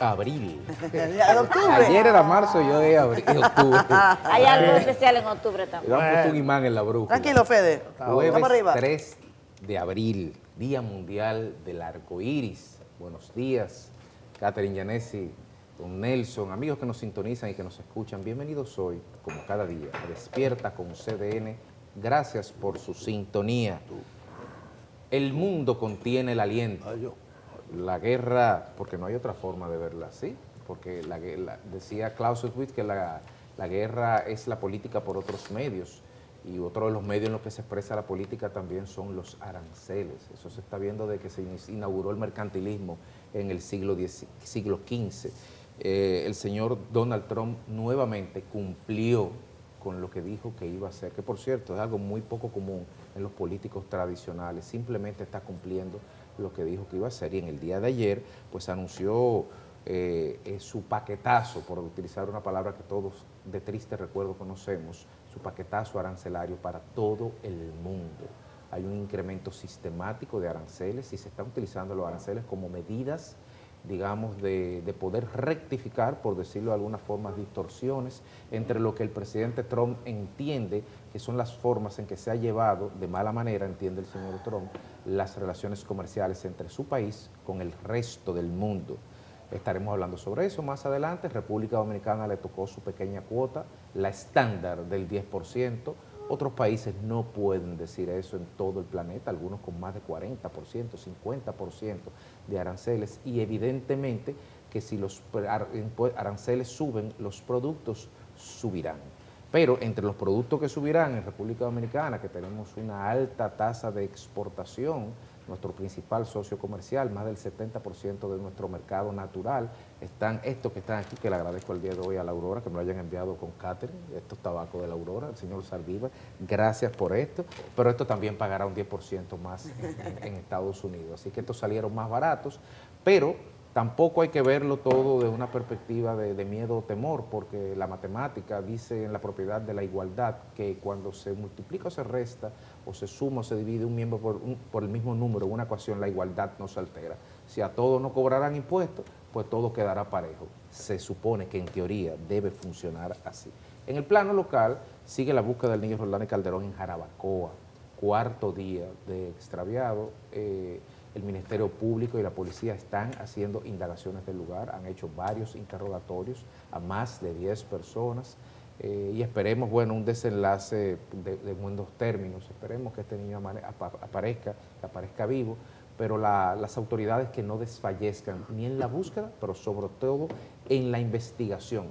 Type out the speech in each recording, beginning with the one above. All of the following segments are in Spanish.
abril. De octubre. Ayer era marzo, yo de abril, octubre. Hay algo especial en octubre también. Le han puesto un imán en la brújula. Tranquilo, Fede. Jueves Vamos arriba. 3 de abril, Día Mundial del Arco Iris. Buenos días, Catherine Yanesi, don Nelson, amigos que nos sintonizan y que nos escuchan. Bienvenidos hoy, como cada día, a Despierta con CDN. Gracias por su sintonía. El mundo contiene el aliento. La guerra, porque no hay otra forma de verla así, porque decía Clausewitz que la guerra es la política por otros medios, y otro de los medios en los que se expresa la política también son los aranceles. Eso se está viendo desde que se inauguró el mercantilismo en el siglo XV. El señor Donald Trump nuevamente cumplió con lo que dijo que iba a hacer, que por cierto es algo muy poco común en los políticos tradicionales. Simplemente está cumpliendo lo que dijo que iba a hacer, y en el día de ayer pues anunció su paquetazo, por utilizar una palabra que todos de triste recuerdo conocemos, su paquetazo arancelario para todo el mundo. Hay un incremento sistemático de aranceles y se están utilizando los aranceles como medidas, digamos, de poder rectificar, por decirlo de alguna forma, distorsiones entre lo que el presidente Trump entiende que son las formas en que se ha llevado, de mala manera, entiende el señor Trump, las relaciones comerciales entre su país con el resto del mundo. Estaremos hablando sobre eso más adelante. República Dominicana le tocó su pequeña cuota, la estándar del 10%. Otros países no pueden decir eso en todo el planeta, algunos con más de 40%, 50% de aranceles, y evidentemente que si los aranceles suben, los productos subirán. Pero entre los productos que subirán en República Dominicana, que tenemos una alta tasa de exportación, nuestro principal socio comercial, más del 70% de nuestro mercado natural, están estos que están aquí, que le agradezco el día de hoy a la Aurora, que me lo hayan enviado con Catherine, estos tabacos de la Aurora, el señor Saldívar, gracias por esto, pero esto también pagará un 10% más en Estados Unidos, así que estos salieron más baratos, pero tampoco hay que verlo todo de una perspectiva de miedo o temor, porque la matemática dice en la propiedad de la igualdad que cuando se multiplica o se resta, o se suma o se divide un miembro por el mismo número en una ecuación, la igualdad no se altera. Si a todos no cobrarán impuestos, pues todo quedará parejo. Se supone que en teoría debe funcionar así. En el plano local, sigue la búsqueda del niño Roldán Calderón en Jarabacoa, cuarto día de extraviado. El Ministerio Público y la policía están haciendo indagaciones del lugar, han hecho varios interrogatorios a más de 10 personas y esperemos, bueno, un desenlace de buenos términos. Esperemos que este niño aparezca vivo, pero las autoridades que no desfallezcan ni en la búsqueda, pero sobre todo en la investigación,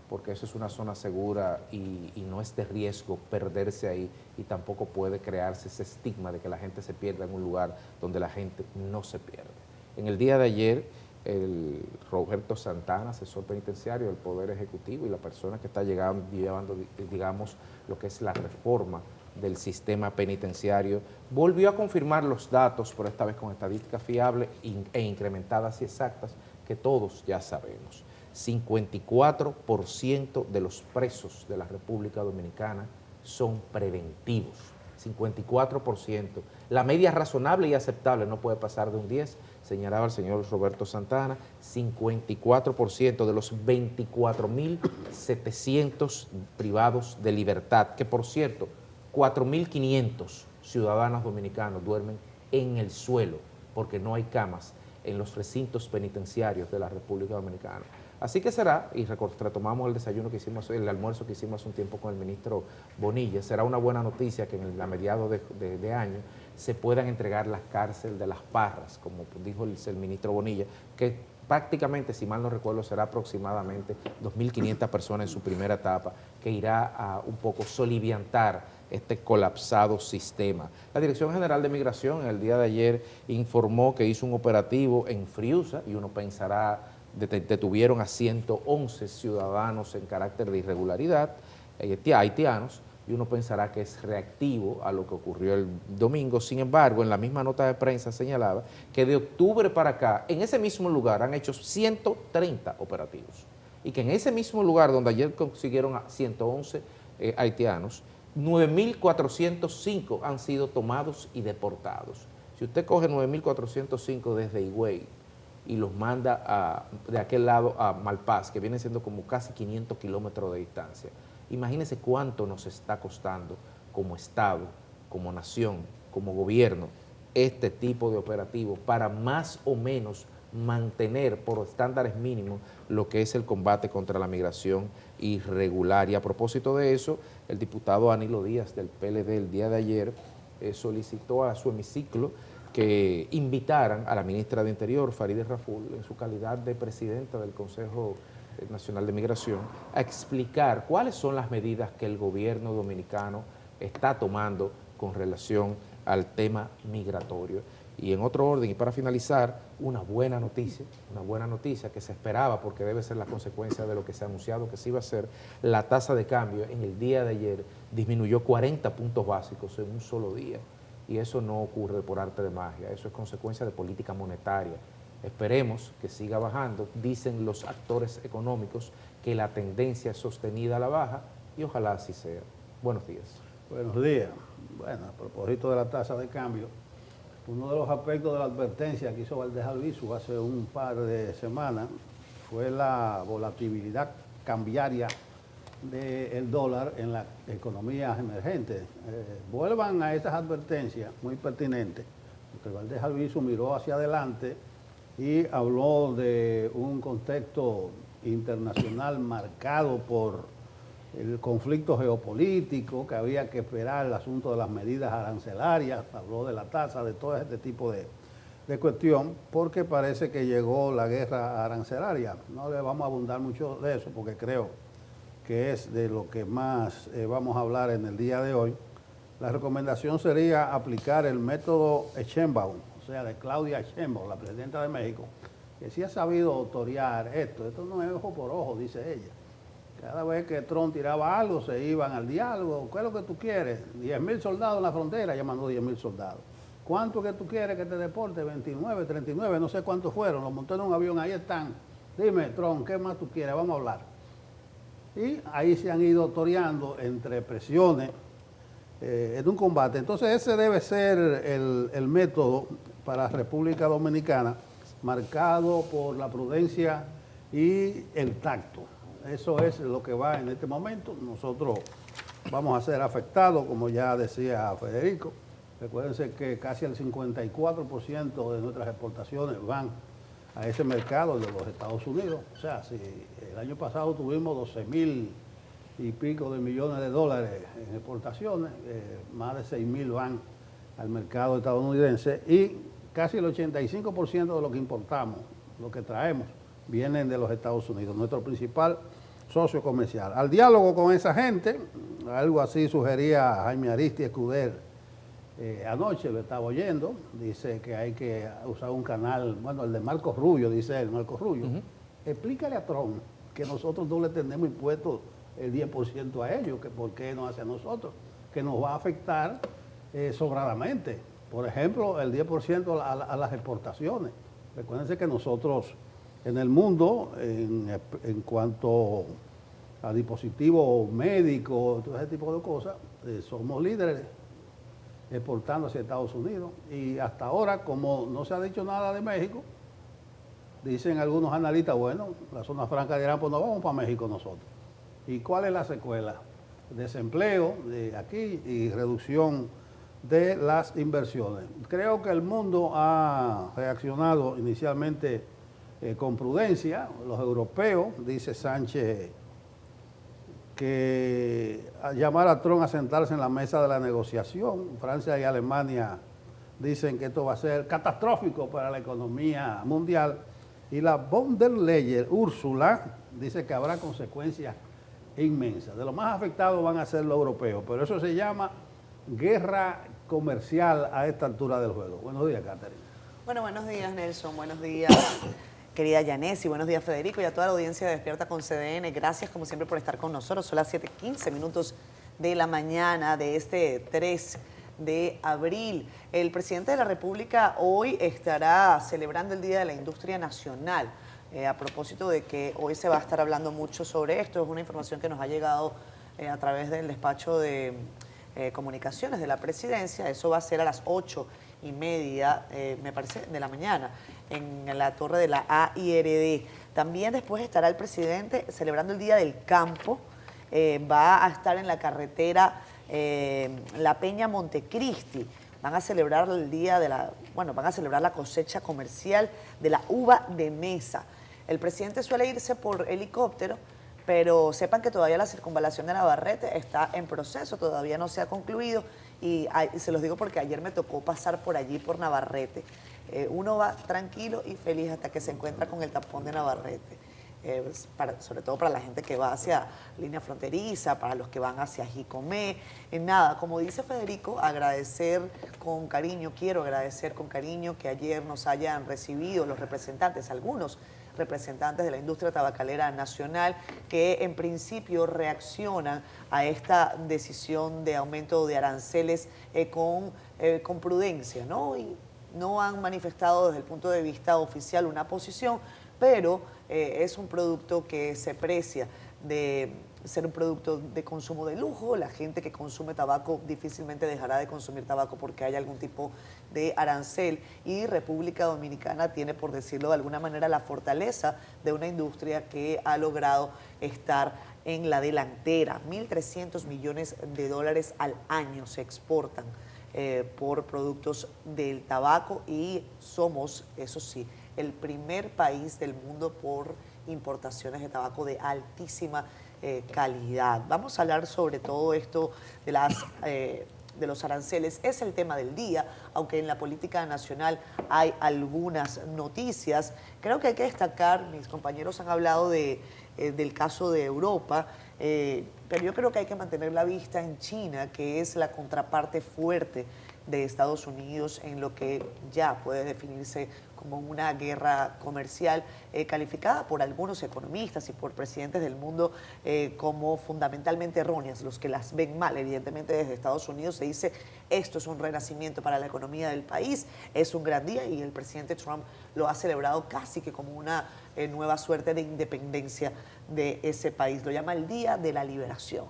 porque eso es una zona segura y no es de riesgo perderse ahí, y tampoco puede crearse ese estigma de que la gente se pierda en un lugar donde la gente no se pierde. En el día de ayer, el Roberto Santana, asesor penitenciario del Poder Ejecutivo y la persona que está llevando, digamos, lo que es la reforma del sistema penitenciario, volvió a confirmar los datos, pero esta vez con estadísticas fiables e incrementadas y exactas, que todos ya sabemos. 54% de los presos de la República Dominicana son preventivos. 54%. La media razonable y aceptable no puede pasar de un 10%, señalaba el señor Roberto Santana. 54% de los 24.700 privados de libertad, que por cierto, 4.500 ciudadanos dominicanos duermen en el suelo porque no hay camas en los recintos penitenciarios de la República Dominicana. Así que será, y retomamos el almuerzo que hicimos hace un tiempo con el ministro Bonilla, será una buena noticia que a mediados de año se puedan entregar las cárceles de Las Parras, como dijo el ministro Bonilla, que prácticamente, si mal no recuerdo, será aproximadamente 2.500 personas en su primera etapa, que irá a un poco soliviantar este colapsado sistema. La Dirección General de Migración el día de ayer informó que hizo un operativo en Friusa, y uno pensará, detuvieron a 111 ciudadanos en carácter de irregularidad, haitianos, y uno pensará que es reactivo a lo que ocurrió el domingo. Sin embargo, en la misma nota de prensa señalaba que de octubre para acá, en ese mismo lugar han hecho 130 operativos, y que en ese mismo lugar donde ayer consiguieron a 111 haitianos, 9.405 han sido tomados y deportados. Si usted coge 9.405 desde Higüey y los manda de aquel lado a Malpaz, que viene siendo como casi 500 kilómetros de distancia. Imagínense cuánto nos está costando como Estado, como nación, como gobierno, este tipo de operativo para más o menos mantener por estándares mínimos lo que es el combate contra la migración irregular. Y a propósito de eso, el diputado Anilo Díaz del PLD el día de ayer solicitó a su hemiciclo que invitaran a la ministra de Interior, Farideh Raful, en su calidad de presidenta del Consejo Nacional de Migración, a explicar cuáles son las medidas que el gobierno dominicano está tomando con relación al tema migratorio. Y en otro orden, y para finalizar, una buena noticia que se esperaba porque debe ser la consecuencia de lo que se ha anunciado que se iba a hacer. La tasa de cambio en el día de ayer disminuyó 40 puntos básicos en un solo día, y eso no ocurre por arte de magia, eso es consecuencia de política monetaria. Esperemos que siga bajando. Dicen los actores económicos que la tendencia es sostenida a la baja y ojalá así sea. Buenos días. Buenos días. Bueno, a propósito de la tasa de cambio, uno de los aspectos de la advertencia que hizo Valdés Albizu hace un par de semanas fue la volatilidad cambiaria del dólar en las economías emergentes. Vuelvan a estas advertencias muy pertinentes, porque Valdés Albizu miró hacia adelante y habló de un contexto internacional marcado por el conflicto geopolítico, que había que esperar el asunto de las medidas arancelarias, habló de la tasa, de todo este tipo de cuestión, porque parece que llegó la guerra arancelaria. No le vamos a abundar mucho de eso, porque creo que es de lo que más vamos a hablar en el día de hoy. La recomendación sería aplicar el método Sheinbaum, o sea, de Claudia Sheinbaum, la presidenta de México, que sí ha sabido torear esto. Esto no es ojo por ojo, dice ella. Cada vez que Trump tiraba algo, se iban al diálogo. ¿Qué es lo que tú quieres? 10.000 soldados en la frontera, ya mandó 10.000 soldados. ¿Cuánto que tú quieres que te deporte? 29, 39, no sé cuántos fueron. Los monté en un avión, ahí están. Dime, Trump, ¿qué más tú quieres? Vamos a hablar. Y ahí se han ido toreando entre presiones en un combate. Entonces ese debe ser el método para República Dominicana, marcado por la prudencia y el tacto. Eso es lo que va en este momento. Nosotros vamos a ser afectados, como ya decía Federico. Recuérdense que casi el 54% de nuestras exportaciones van a ese mercado de los Estados Unidos. O sea, si el año pasado tuvimos 12.000 y pico de millones de dólares en exportaciones, más de 6.000 van al mercado estadounidense, y casi el 85% de lo que importamos, lo que traemos, vienen de los Estados Unidos, nuestro principal socio comercial. Al diálogo con esa gente, algo así sugería Jaime Aristi Escuder anoche, lo estaba oyendo, dice que hay que usar un canal, bueno, el de Marcos Rubio, dice él, Marcos Rubio. Explícale a Trump que nosotros no le tenemos impuestos el 10% a ellos, que por qué no hace a nosotros, que nos va a afectar sobradamente. Por ejemplo, el 10% a las exportaciones. Recuérdense que nosotros en el mundo, en cuanto a dispositivos médicos, todo ese tipo de cosas, somos líderes exportando hacia Estados Unidos. Y hasta ahora, como no se ha dicho nada de México, dicen algunos analistas, bueno, la zona franca dirán, pues no vamos para México nosotros. ¿Y cuál es la secuela? Desempleo de aquí y reducción de las inversiones. Creo que el mundo ha reaccionado inicialmente con prudencia. Los europeos, dice Sánchez, que llamar a Trump a sentarse en la mesa de la negociación. Francia y Alemania dicen que esto va a ser catastrófico para la economía mundial. Y la von der Leyen, Úrsula, dice que habrá consecuencias inmensas. De los más afectados van a ser los europeos, pero eso se llama guerra comercial a esta altura del juego. Buenos días, Catherine. Bueno, buenos días, Nelson. Buenos días, querida Yanesi. Buenos días, Federico, y a toda la audiencia de Despierta con CDN. Gracias, como siempre, por estar con nosotros. Son las 7:15 minutos de la mañana de este 3 de abril. El presidente de la República hoy estará celebrando el Día de la Industria Nacional. A propósito de que hoy se va a estar hablando mucho sobre esto, es una información que nos ha llegado a través del despacho de comunicaciones de la presidencia. Eso va a ser a las 8:30, me parece, de la mañana. en la torre de la AIRD. También después estará el presidente celebrando el Día del Campo. Va a estar en la carretera La Peña Montecristi. Van a celebrar el día de van a celebrar la cosecha comercial de la uva de mesa. El presidente suele irse por helicóptero, pero sepan que todavía la circunvalación de Navarrete está en proceso, todavía no se ha concluido, y se los digo porque ayer me tocó pasar por allí, por Navarrete. Uno va tranquilo y feliz hasta que se encuentra con el tapón de Navarrete. Sobre todo para la gente que va hacia línea fronteriza, para los que van hacia Jicomé. Nada, como dice Federico, quiero agradecer con cariño que ayer nos hayan recibido los representantes, algunos representantes de la industria tabacalera nacional, que en principio reaccionan a esta decisión de aumento de aranceles con prudencia, ¿no? Y no han manifestado desde el punto de vista oficial una posición, pero es un producto que se precia de ser un producto de consumo de lujo. La gente que consume tabaco difícilmente dejará de consumir tabaco porque hay algún tipo de arancel, y República Dominicana tiene, por decirlo de alguna manera, la fortaleza de una industria que ha logrado estar en la delantera. 1.300 millones de dólares al año se exportan por productos del tabaco, y somos, eso sí, el primer país del mundo por importaciones de tabaco de altísima calidad. Vamos a hablar sobre todo esto de los aranceles. Es el tema del día, aunque en la política nacional hay algunas noticias. Creo que hay que destacar, mis compañeros han hablado del caso de Europa, pero yo creo que hay que mantener la vista en China, que es la contraparte fuerte de Estados Unidos en lo que ya puede definirse como una guerra comercial, calificada por algunos economistas y por presidentes del mundo como fundamentalmente erróneas, los que las ven mal. Evidentemente desde Estados Unidos se dice esto es un renacimiento para la economía del país, es un gran día, y el presidente Trump lo ha celebrado casi que como una nueva suerte de independencia de ese país. Lo llama el Día de la Liberación.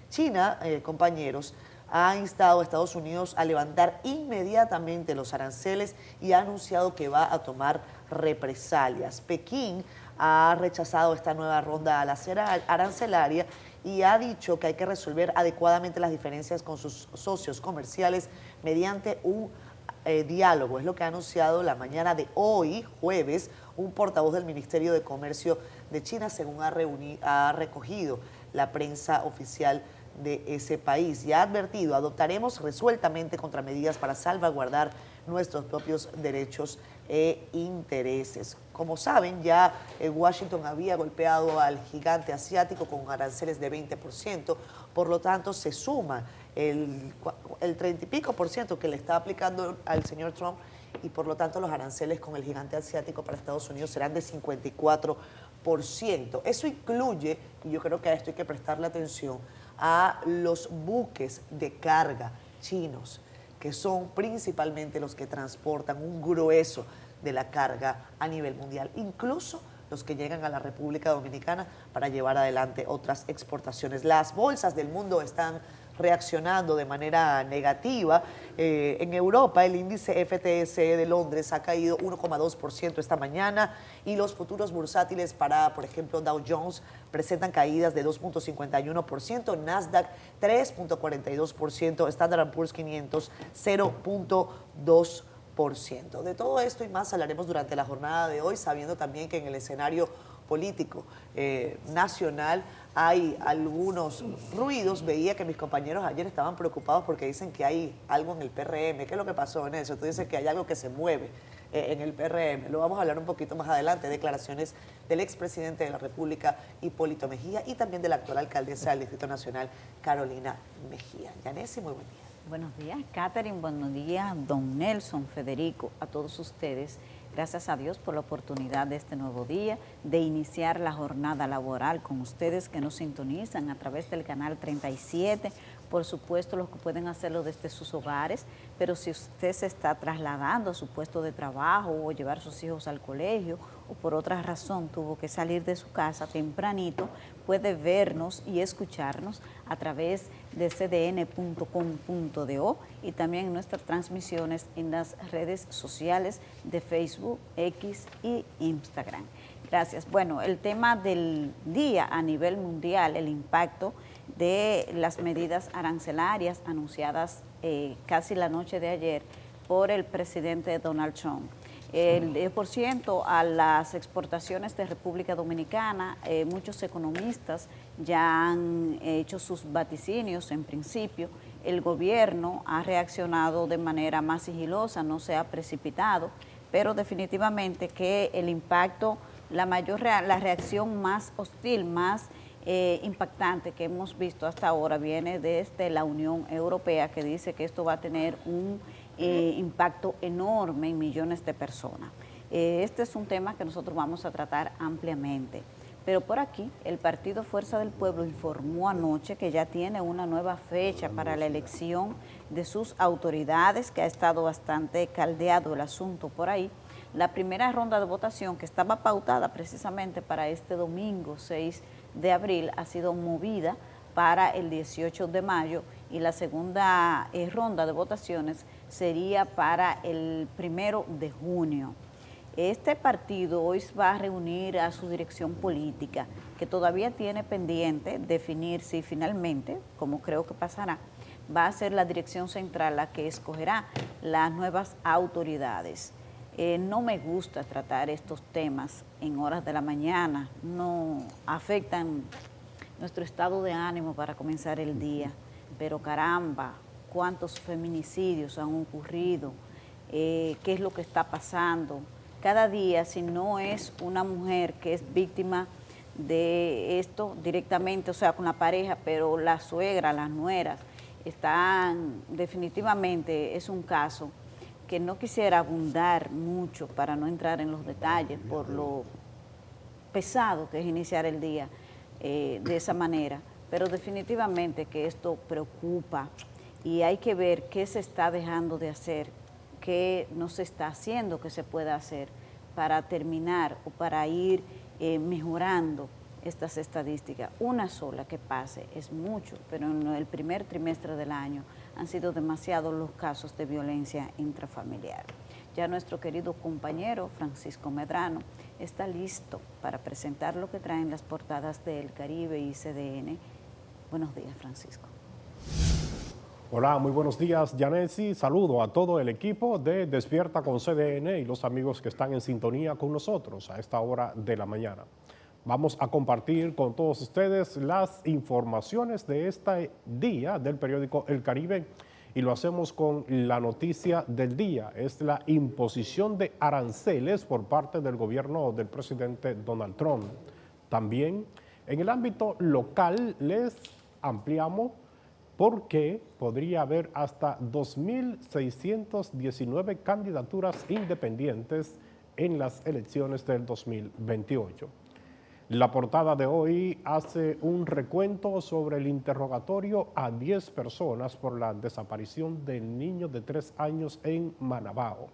China, compañeros, ha instado a Estados Unidos a levantar inmediatamente los aranceles y ha anunciado que va a tomar represalias. Pekín ha rechazado esta nueva ronda arancelaria y ha dicho que hay que resolver adecuadamente las diferencias con sus socios comerciales mediante un diálogo. Es lo que ha anunciado la mañana de hoy, jueves, un portavoz del Ministerio de Comercio de China, según ha recogido la prensa oficial de ese país, y ha advertido: adoptaremos resueltamente contramedidas para salvaguardar nuestros propios derechos e intereses. Como saben, ya Washington había golpeado al gigante asiático con aranceles de 20%, por lo tanto se suma el 30 y pico por ciento que le está aplicando al señor Trump, y por lo tanto los aranceles con el gigante asiático para Estados Unidos serán de 54%. Eso incluye, y yo creo que a esto hay que prestarle atención, a los buques de carga chinos, que son principalmente los que transportan un grueso de la carga a nivel mundial, incluso los que llegan a la República Dominicana para llevar adelante otras exportaciones. Las bolsas del mundo están reaccionando de manera negativa. En Europa, el índice FTSE de Londres ha caído 1,2% esta mañana, y los futuros bursátiles para, por ejemplo, Dow Jones presentan caídas de 2,51%, Nasdaq 3,42%, Standard & Poor's 500 0,2%. De todo esto y más hablaremos durante la jornada de hoy, sabiendo también que en el escenario político nacional hay algunos ruidos. Veía que mis compañeros ayer estaban preocupados porque dicen que hay algo en el PRM. ¿Qué es lo que pasó en eso? Tú dices que hay algo que se mueve en el PRM. Lo vamos a hablar un poquito más adelante. Declaraciones del expresidente de la República, Hipólito Mejía, y también de la actual alcaldesa del Distrito Nacional, Carolina Mejía. Yanesi, muy buen día. Buenos días, Catherine. Buenos días, don Nelson, Federico, a todos ustedes. Gracias a Dios por la oportunidad de este nuevo día, de iniciar la jornada laboral con ustedes que nos sintonizan a través del canal 37 por supuesto los que pueden hacerlo desde sus hogares, pero si usted se está trasladando a su puesto de trabajo o llevar a sus hijos al colegio o por otra razón tuvo que salir de su casa tempranito, puede vernos y escucharnos a través de cdn.com.do y también en nuestras transmisiones en las redes sociales de Facebook, X y Instagram. Gracias. Bueno, el tema del día a nivel mundial, el impacto de las medidas arancelarias anunciadas casi la noche de ayer por el presidente Donald Trump. El 10% a las exportaciones de República Dominicana, muchos economistas ya han hecho sus vaticinios en principio. El gobierno ha reaccionado de manera más sigilosa, no se ha precipitado, pero definitivamente que el impacto, la reacción más hostil, más impactante que hemos visto hasta ahora viene desde la Unión Europea, que dice que esto va a tener un impacto enorme en millones de personas. Este es un tema que nosotros vamos a tratar ampliamente. Pero por aquí, el Partido Fuerza del Pueblo informó anoche que ya tiene una nueva fecha para la elección de sus autoridades, que ha estado bastante caldeado el asunto por ahí. La primera ronda de votación, que estaba pautada precisamente para este domingo 6 de abril, ha sido movida para el 18 de mayo y la segunda ronda de votaciones sería para el 1 de junio. Este partido hoy va a reunir a su dirección política, que todavía tiene pendiente definir si finalmente, como creo que pasará, va a ser la dirección central la que escogerá las nuevas autoridades. No me gusta tratar estos temas en horas de la mañana, no afectan nuestro estado de ánimo para comenzar el día, pero caramba, cuántos feminicidios han ocurrido, qué es lo que está pasando. Cada día, si no es una mujer que es víctima de esto directamente, o sea, con la pareja, pero la suegra, las nueras, están, definitivamente es un caso que no quisiera abundar mucho para no entrar en los detalles por lo pesado que es iniciar el día de esa manera, pero definitivamente que esto preocupa y hay que ver qué se está dejando de hacer, qué no se está haciendo que se pueda hacer para terminar o para ir mejorando estas estadísticas. Una sola que pase es mucho, pero en el primer trimestre del año han sido demasiados los casos de violencia intrafamiliar. Ya nuestro querido compañero Francisco Medrano está listo para presentar lo que traen las portadas de El Caribe y CDN. Buenos días, Francisco. Hola, muy buenos días, Yanesi. Saludo a todo el equipo de Despierta con CDN y los amigos que están en sintonía con nosotros a esta hora de la mañana. Vamos a compartir con todos ustedes las informaciones de este día del periódico El Caribe y lo hacemos con la noticia del día. Es la imposición de aranceles por parte del gobierno del presidente Donald Trump. También en el ámbito local les ampliamos porque podría haber hasta 2.619 candidaturas independientes en las elecciones del 2028. La portada de hoy hace un recuento sobre el interrogatorio a 10 personas por la desaparición del niño de 3 años en Manabao.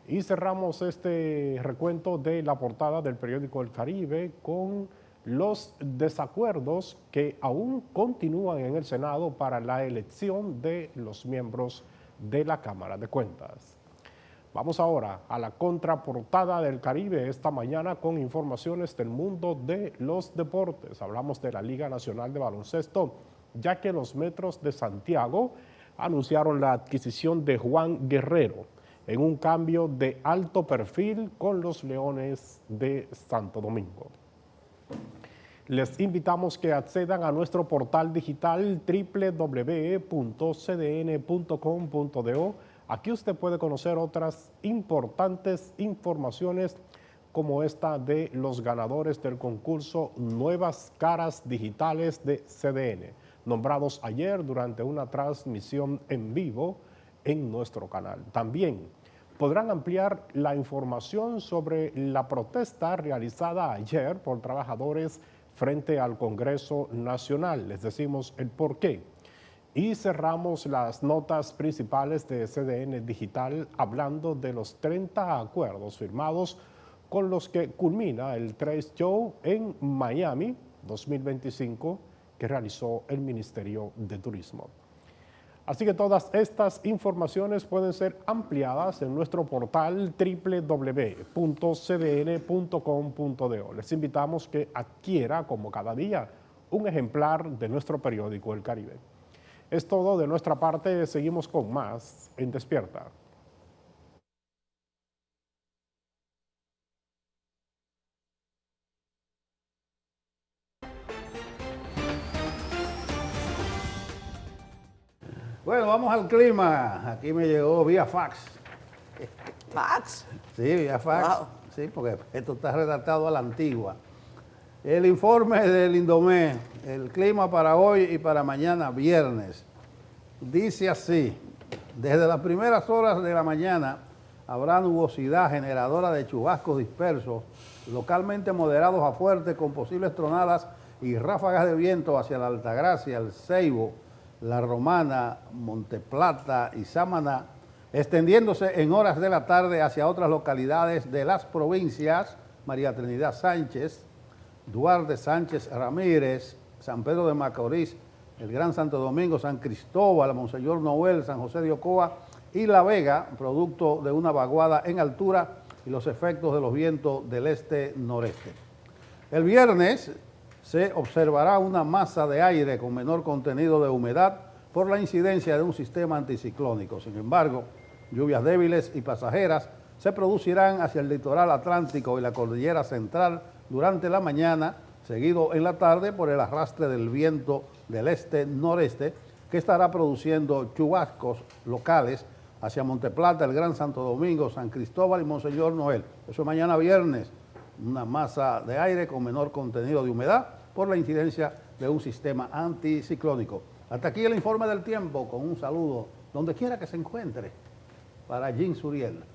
Y cerramos este recuento de la portada del periódico El Caribe con los desacuerdos que aún continúan en el Senado para la elección de los miembros de la Cámara de Cuentas. Vamos ahora a la contraportada del Caribe esta mañana con informaciones del mundo de los deportes. Hablamos de la Liga Nacional de Baloncesto, ya que los Metros de Santiago anunciaron la adquisición de Juan Guerrero en un cambio de alto perfil con los Leones de Santo Domingo. Les invitamos que accedan a nuestro portal digital www.cdn.com.do. Aquí usted puede conocer otras importantes informaciones como esta de los ganadores del concurso Nuevas Caras Digitales de CDN, nombrados ayer durante una transmisión en vivo en nuestro canal. También podrán ampliar la información sobre la protesta realizada ayer por trabajadores frente al Congreso Nacional. Les decimos el porqué. Y cerramos las notas principales de CDN Digital hablando de los 30 acuerdos firmados con los que culmina el Trade Show en Miami 2025 que realizó el Ministerio de Turismo. Así que todas estas informaciones pueden ser ampliadas en nuestro portal www.cdn.com.do. Les invitamos que adquiera, como cada día, un ejemplar de nuestro periódico El Caribe. Es todo de nuestra parte, seguimos con más en Despierta. Bueno, vamos al clima. Aquí me llegó vía fax. ¿Fax? Sí, vía fax. Wow. Sí, porque esto está redactado a la antigua. El informe del Indomé, el clima para hoy y para mañana viernes, dice así: desde las primeras horas de la mañana habrá nubosidad generadora de chubascos dispersos, localmente moderados a fuertes, con posibles tronadas y ráfagas de viento hacia la Altagracia, el Ceibo, La Romana, Monteplata y Samaná, extendiéndose en horas de la tarde hacia otras localidades de las provincias María Trinidad Sánchez, Duarte Sánchez Ramírez, San Pedro de Macorís, el Gran Santo Domingo, San Cristóbal, Monseñor Noel, San José de Ocoa y La Vega, producto de una vaguada en altura y los efectos de los vientos del este-noreste. El viernes se observará una masa de aire con menor contenido de humedad por la incidencia de un sistema anticiclónico. Sin embargo, lluvias débiles y pasajeras se producirán hacia el litoral atlántico y la cordillera central durante la mañana, seguido en la tarde por el arrastre del viento del este-noreste, que estará produciendo chubascos locales hacia Monteplata, el Gran Santo Domingo, San Cristóbal y Monseñor Noel. Eso es mañana viernes, una masa de aire con menor contenido de humedad por la incidencia de un sistema anticiclónico. Hasta aquí el informe del tiempo, con un saludo donde quiera que se encuentre, para Jean Suriel.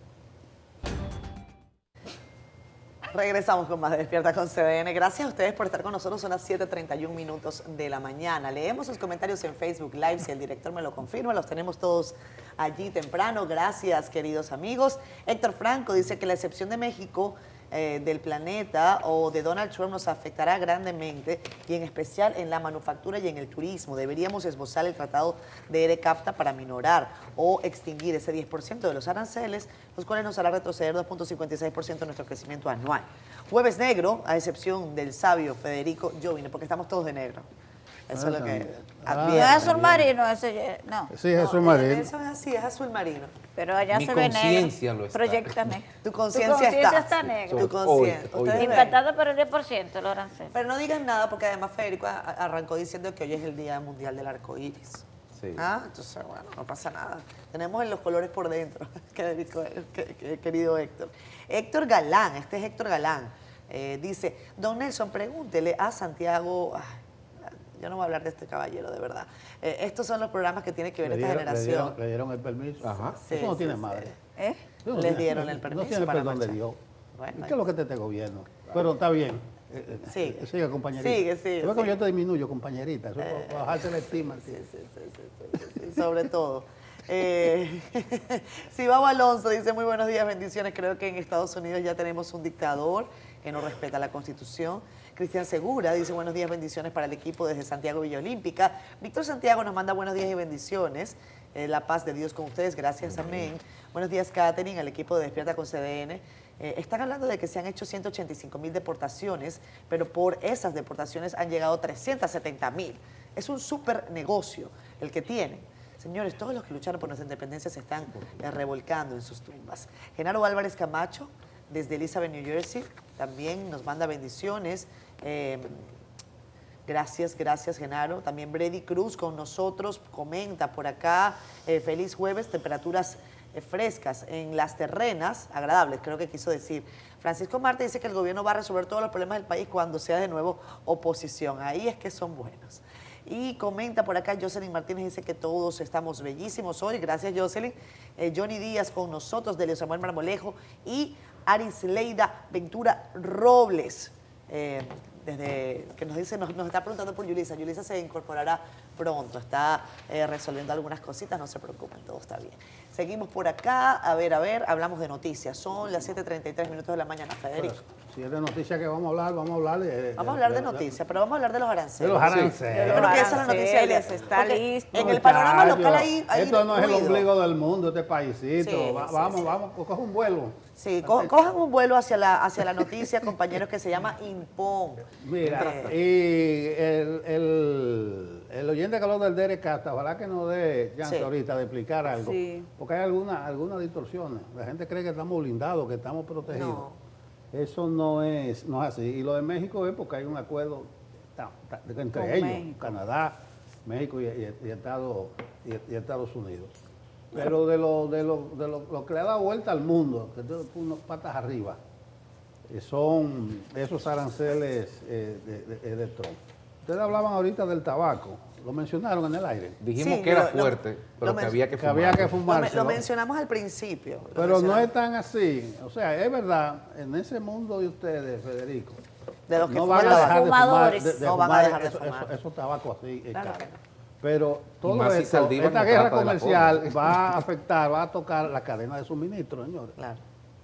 Regresamos con más de Despierta con CDN. Gracias a ustedes por estar con nosotros. Son las 7:31 minutos de la mañana. Leemos sus comentarios en Facebook Live. Si el director me lo confirma, los tenemos todos allí temprano. Gracias, queridos amigos. Héctor Franco dice que la excepción de México del planeta o de Donald Trump nos afectará grandemente, y en especial en la manufactura y en el turismo. Deberíamos esbozar el tratado de ERE-CAFTA para minorar o extinguir ese 10% de los aranceles, los cuales nos hará retroceder 2.56% de nuestro crecimiento anual. Jueves negro, a excepción del sabio Federico Jovine, porque estamos todos de negro. Eso es lo que No advierte. es azul marino, ese, no. Sí, es azul marino. Eso es así, es azul marino. Pero allá Mi se ve conciencia negro. lo está. Proyectame. Tu conciencia está negra. Tu conciencia. Hoy. Ustedes ven. Impactada por el 10% los aranceles. Pero no digan nada, porque además Federico arrancó diciendo que hoy es el Día Mundial del Arco Iris. Sí. Entonces, bueno, no pasa nada. Tenemos los colores por dentro, querido Héctor. Héctor Galán, este es Héctor Galán, dice: don Nelson, pregúntele a Santiago... yo no voy a hablar de este caballero, de verdad. Estos son los programas que tiene que ver esta generación. Le dieron el permiso. Ajá. Sí, Eso no sí, tiene sí. madre. ¿Eh? Eso no Les tiene- dieron el permiso No tiene para perdón de marchar. Dios. Bueno, ¿Y qué es lo que te gobierno? Pero está bien. Sigue. Sigue, compañerita. Sigue. Yo veo que yo te disminuyo, compañerita. Eso es para bajarse la estima. Sí, sobre todo. Sibao Alonso dice: muy buenos días, bendiciones. Creo que en Estados Unidos ya tenemos un dictador que no respeta la Constitución. Cristian Segura dice: buenos días, bendiciones para el equipo desde Santiago Villa Olímpica. Víctor Santiago nos manda buenos días y bendiciones. La paz de Dios con ustedes, gracias, amén. Buenos días, Catherine, al equipo de Despierta con CDN. Están hablando de que se han hecho 185,000 deportaciones, pero por esas deportaciones han llegado 370,000. Es un súper negocio el que tienen. Señores, todos los que lucharon por nuestra independencia se están revolcando en sus tumbas. Genaro Álvarez Camacho, desde Elizabeth, New Jersey, también nos manda bendiciones. Gracias, Genaro. También Brady Cruz con nosotros, comenta por acá: feliz jueves, temperaturas frescas en las terrenas, agradables, creo que quiso decir. Francisco Marte dice que el gobierno va a resolver todos los problemas del país cuando sea de nuevo oposición. Ahí es que son buenos. Y comenta por acá Jocelyn Martínez, dice que todos estamos bellísimos hoy. Gracias, Jocelyn. Johnny Díaz con nosotros, Delio Samuel Marmolejo y Arisleida Ventura Robles. desde que nos dice, nos está preguntando por Yulisa. Yulisa se incorporará pronto, está resolviendo algunas cositas, no se preocupen, todo está bien. Seguimos por acá, a ver, hablamos de noticias. Son las 7:33 de la mañana, Federico. Si es de noticias que vamos a hablar, vamos a hablar de noticias, pero vamos a hablar de los aranceles. De los aranceles. Yo creo que esa es la noticia del día. Está Porque listo. en el panorama local hay esto no es el ruido. ombligo del mundo, este paisito. Sí, Vamos, coge un vuelo. Sí, cojan un vuelo hacia la noticia, compañeros, que se llama Impón. Mira, y el oyente que habló del Derek Casta, ojalá que nos dé chance Sí. ahorita de explicar algo. Sí. Porque hay algunas distorsiones. La gente cree que estamos blindados, que estamos protegidos. No. Eso no es así. Y lo de México es porque hay un acuerdo entre Con ellos, México. Canadá, México y Estados Unidos. Pero de lo que le ha dado vuelta al mundo, que es unas patas arriba, son esos aranceles de Trump. Ustedes hablaban ahorita del tabaco, lo mencionaron en el aire. Dijimos Sí, que era lo- fuerte, pero lo que men- había que Que fumar. había que fumarse. Lo mencionamos al principio. lo Pero no mencionamos. es tan así. O sea, es verdad, en ese mundo de ustedes, Federico, De los que no fuman van a dejar de fumar, fumadores. de No van a fumar dejar de esos fumar. tabacos así. Claro caros. que no. Pero todo más si esto, Saldívar esta no guerra trata de la comercial forma. va a afectar, va a tocar la cadena de suministro, señores. Claro.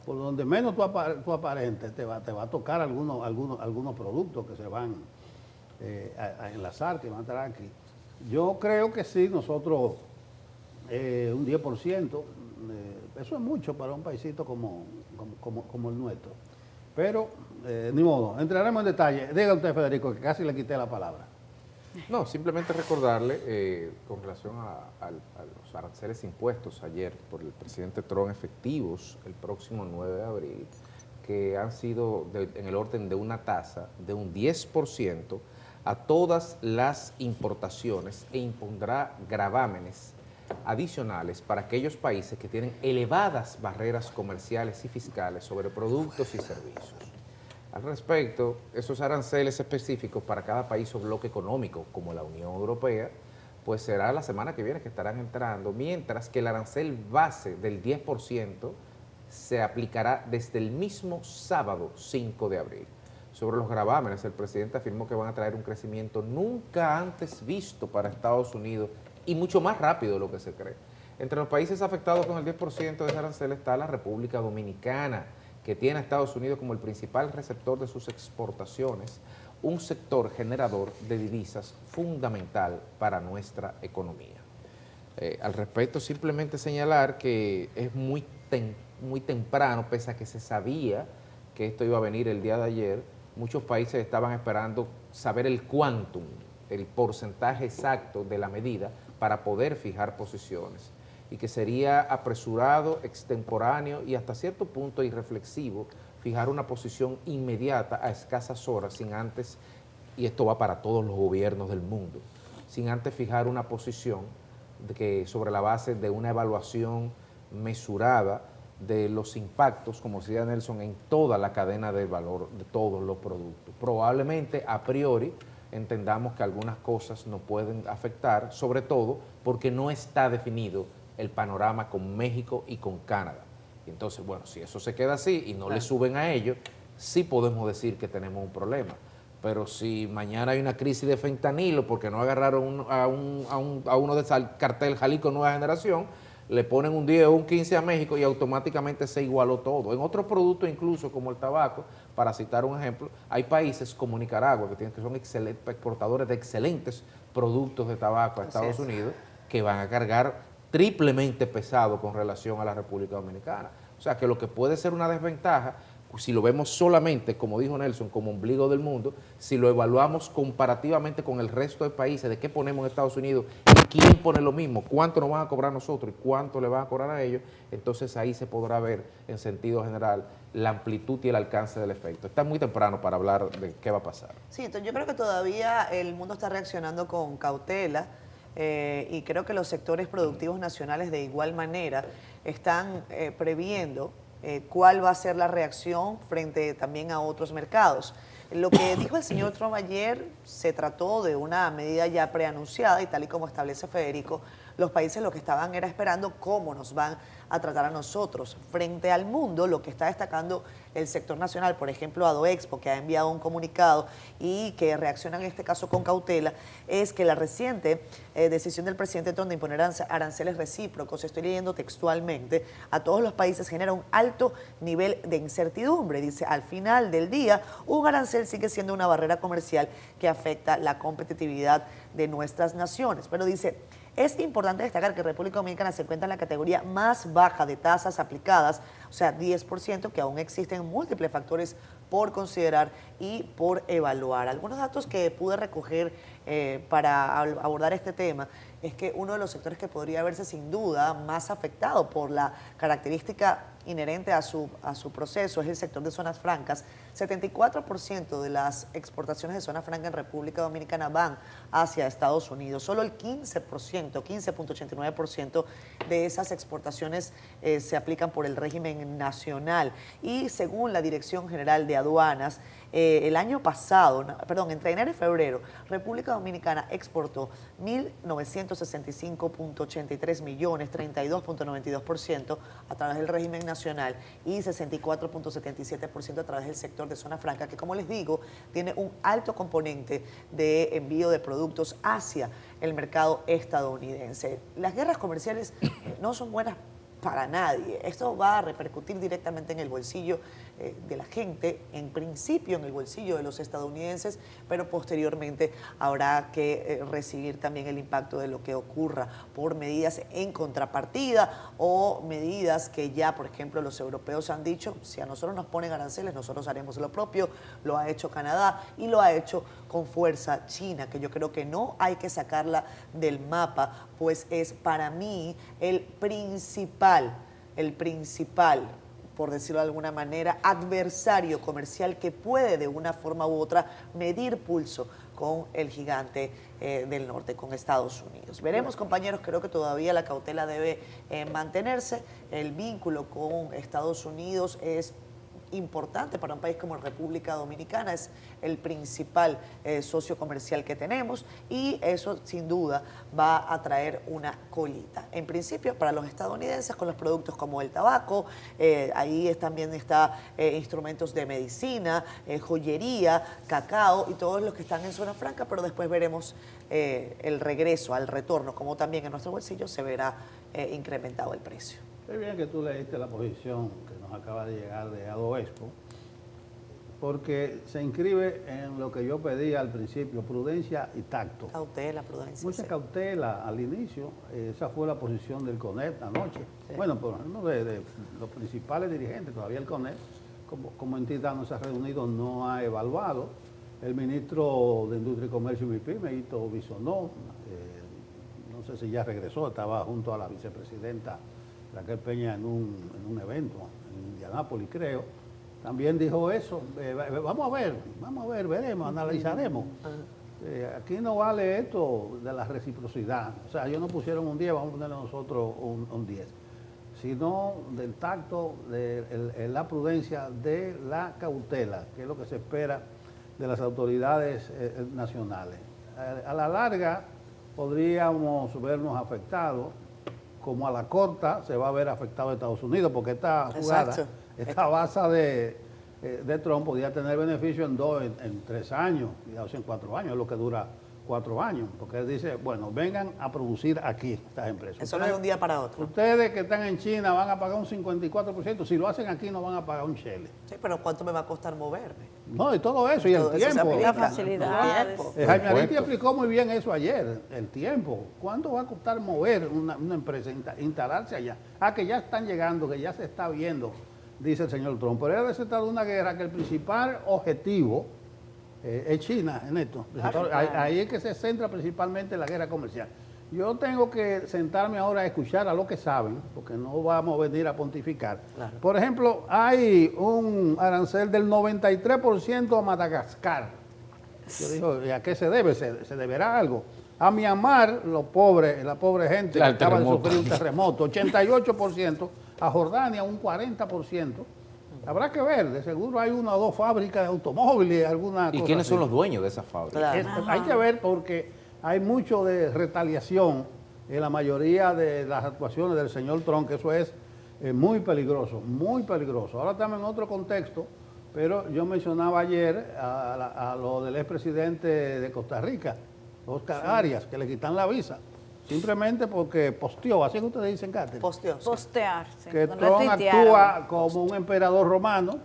Por donde menos tú aparentes, te va a tocar algunos productos que se van a enlazar, que van a estar aquí. Yo creo que sí, nosotros un 10%, eso es mucho para un paisito como el nuestro. Pero, ni modo, entraremos en detalle. Diga usted, Federico, que casi le quité la palabra. No, simplemente recordarle con relación a los aranceles impuestos ayer por el presidente Trump efectivos el próximo 9 de abril, que han sido en el orden de una tasa de un 10% a todas las importaciones e impondrá gravámenes adicionales para aquellos países que tienen elevadas barreras comerciales y fiscales sobre productos y servicios. Al respecto, esos aranceles específicos para cada país o bloque económico, como la Unión Europea, pues será la semana que viene que estarán entrando, mientras que el arancel base del 10% se aplicará desde el mismo sábado 5 de abril. Sobre los gravámenes, el presidente afirmó que van a traer un crecimiento nunca antes visto para Estados Unidos y mucho más rápido de lo que se cree. Entre los países afectados con el 10% de ese arancel está la República Dominicana, que tiene a Estados Unidos como el principal receptor de sus exportaciones, un sector generador de divisas fundamental para nuestra economía. Al respecto, simplemente señalar que es muy temprano, pese a que se sabía que esto iba a venir el día de ayer, muchos países estaban esperando saber el quantum, el porcentaje exacto de la medida para poder fijar posiciones, y que sería apresurado, extemporáneo y hasta cierto punto irreflexivo fijar una posición inmediata a escasas horas sin antes, y esto va para todos los gobiernos del mundo, sin antes fijar una posición sobre la base de una evaluación mesurada de los impactos, como decía Nelson, en toda la cadena de valor de todos los productos. Probablemente a priori entendamos que algunas cosas nos pueden afectar, sobre todo porque no está definido el panorama con México y con Canadá. Y entonces, bueno, si eso se queda así y no le suben a ellos, sí podemos decir que tenemos un problema. Pero si mañana hay una crisis de fentanilo porque no agarraron a uno de ese cartel Jalisco Nueva Generación, le ponen un 10 o un 15 a México y automáticamente se igualó todo. En otros productos, incluso como el tabaco, para citar un ejemplo, hay países como Nicaragua, que son exportadores de excelentes productos de tabaco a Estados Unidos, que van a cargar triplemente pesado con relación a la República Dominicana. O sea que lo que puede ser una desventaja, si lo vemos solamente, como dijo Nelson, como ombligo del mundo, si lo evaluamos comparativamente con el resto de países, de qué ponemos en Estados Unidos y quién pone lo mismo, cuánto nos van a cobrar nosotros y cuánto le van a cobrar a ellos, entonces ahí se podrá ver en sentido general la amplitud y el alcance del efecto. Está muy temprano para hablar de qué va a pasar. Sí, entonces yo creo que todavía el mundo está reaccionando con cautela. Y creo que los sectores productivos nacionales de igual manera están previendo cuál va a ser la reacción frente también a otros mercados. Lo que dijo el señor Trump ayer se trató de una medida ya preanunciada y tal y como establece Federico, los países lo que estaban era esperando cómo nos van a tratar a nosotros. Frente al mundo, lo que está destacando el sector nacional, por ejemplo, Adoexpo, que ha enviado un comunicado y que reacciona en este caso con cautela, es que la reciente decisión del presidente Trump de imponer aranceles recíprocos, estoy leyendo textualmente, a todos los países genera un alto nivel de incertidumbre. Dice, al final del día, un arancel sigue siendo una barrera comercial que afecta la competitividad de nuestras naciones. Pero dice, es importante destacar que República Dominicana se encuentra en la categoría más baja de tasas aplicadas, o sea, 10%, que aún existen múltiples factores por considerar y por evaluar. Algunos datos que pude recoger para abordar este tema es que uno de los sectores que podría verse sin duda más afectado por la característica inherente a su proceso es el sector de zonas francas. 74% de las exportaciones de zona franca en República Dominicana van hacia Estados Unidos. Solo el 15.89% de esas exportaciones se aplican por el régimen nacional. Y según la Dirección General de Aduanas, el año pasado, entre enero y febrero, República Dominicana exportó 1.965.83 millones, 32.92% a través del régimen nacional y 64.77% a través del sector de zona franca, que como les digo, tiene un alto componente de envío de productos hacia el mercado estadounidense. Las guerras comerciales no son buenas para nadie. Esto va a repercutir directamente en el bolsillo de la gente, en principio en el bolsillo de los estadounidenses, pero posteriormente habrá que recibir también el impacto de lo que ocurra por medidas en contrapartida o medidas que ya, por ejemplo, los europeos han dicho, si a nosotros nos ponen aranceles, nosotros haremos lo propio. Lo ha hecho Canadá y lo ha hecho con fuerza China, que yo creo que no hay que sacarla del mapa, pues es para mí el principal, por decirlo de alguna manera, adversario comercial que puede de una forma u otra medir pulso con el gigante del norte, con Estados Unidos. Veremos, compañeros, creo que todavía la cautela debe mantenerse. El vínculo con Estados Unidos es importante para un país como República Dominicana, es el principal socio comercial que tenemos y eso sin duda va a traer una colita. En principio para los estadounidenses con los productos como el tabaco, ahí también está instrumentos de medicina, joyería, cacao y todos los que están en zona franca, pero después veremos el regreso, al retorno, como también en nuestro bolsillo se verá incrementado el precio. Qué bien que tú leíste la posición que nos acaba de llegar de Adoexpo, porque se inscribe en lo que yo pedí al principio, prudencia y tacto. Cautela, prudencia. Mucha cautela al inicio, esa fue la posición del CONEP anoche. Sí. Bueno, por ejemplo, de los principales dirigentes, todavía el CONEP, como entidad no se ha reunido, no ha evaluado. El ministro de Industria y Comercio y MIPYME, Ito Bisonó, no sé si ya regresó, estaba junto a la vicepresidenta Raquel Peña en un evento en Indianápolis, creo, también dijo eso. Vamos a ver, veremos, analizaremos. Aquí no vale esto de la reciprocidad. O sea, ellos no pusieron un 10, vamos a ponerle nosotros un 10. Sino del tacto, de la prudencia, de la cautela, que es lo que se espera de las autoridades nacionales. A la larga podríamos vernos afectados, como a la corta se va a ver afectado Estados Unidos, porque esta jugada, esta base de Trump podía tener beneficio en 3 años, cuidado, en 4 años, es lo que dura 4 años, porque él dice, bueno, vengan a producir aquí estas empresas. Eso no es de un día para otro. Ustedes que están en China van a pagar un 54%, si lo hacen aquí no van a pagar un chele. Sí, pero ¿cuánto me va a costar moverme? No, y todo eso, y el Todo eso se tiempo. aplica. Facilidades. Jaime Aristi explicó muy bien eso ayer, el tiempo. ¿Cuánto va a costar mover una empresa, instalarse allá? Que ya están llegando, que ya se está viendo, dice el señor Trump. Pero él se trata de una guerra que el principal objetivo es China en esto. Claro. Ahí es que se centra principalmente la guerra comercial. Yo tengo que sentarme ahora a escuchar a los que saben, porque no vamos a venir a pontificar. Claro. Por ejemplo, hay un arancel del 93% a Madagascar. Yo digo, ¿y a qué se debe? ¿Se deberá algo? A Myanmar, la pobre gente que acaba de sufrir un terremoto, 88%. A Jordania, un 40%. Habrá que ver, de seguro hay 1 o 2 fábricas de automóviles, alguna cosa. ¿Y quiénes así. son los dueños de esas fábricas? Claro. Hay que ver porque hay mucho de retaliación la mayoría de las actuaciones del señor Trump, que eso es muy peligroso, muy peligroso. Ahora estamos en otro contexto, pero yo mencionaba ayer a lo del expresidente de Costa Rica, Oscar Arias, que le quitan la visa, simplemente porque posteó, así que ustedes dicen, Cáter, Posteó. Postearse. que no Trump retuitearon. actúa como un emperador romano,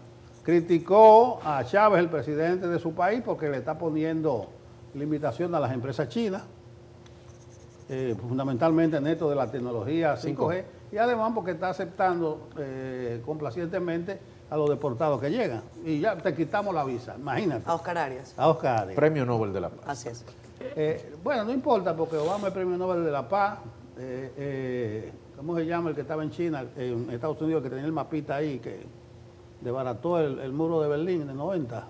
criticó a Chávez, el presidente de su país, porque le está poniendo limitación a las empresas chinas, fundamentalmente en esto de la tecnología 5G, y además porque está aceptando complacientemente a los deportados que llegan. Y ya te quitamos la visa, imagínate. A Oscar Arias. A Oscar Arias. Premio Nobel de la Paz. Así es. Bueno, no importa, porque Obama es premio Nobel de la Paz. ¿Cómo se llama el que estaba en China, en Estados Unidos, que tenía el mapita ahí, que desbarató el muro de Berlín en el 90?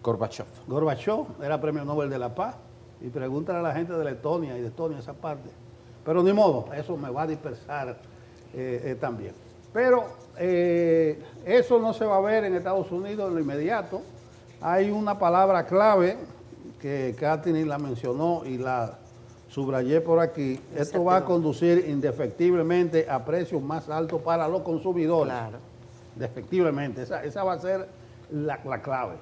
Gorbachev. Gorbachev era premio Nobel de la Paz. Y pregúntale a la gente de Letonia y de Estonia esa parte. Pero ni modo, eso me va a dispersar también. Pero eso no se va a ver en Estados Unidos en lo inmediato. Hay una palabra clave que Katherine la mencionó y la subrayé por aquí. Esto va a conducir indefectiblemente a precios más altos para los consumidores. Claro. Indefectiblemente. Esa va a ser la clave.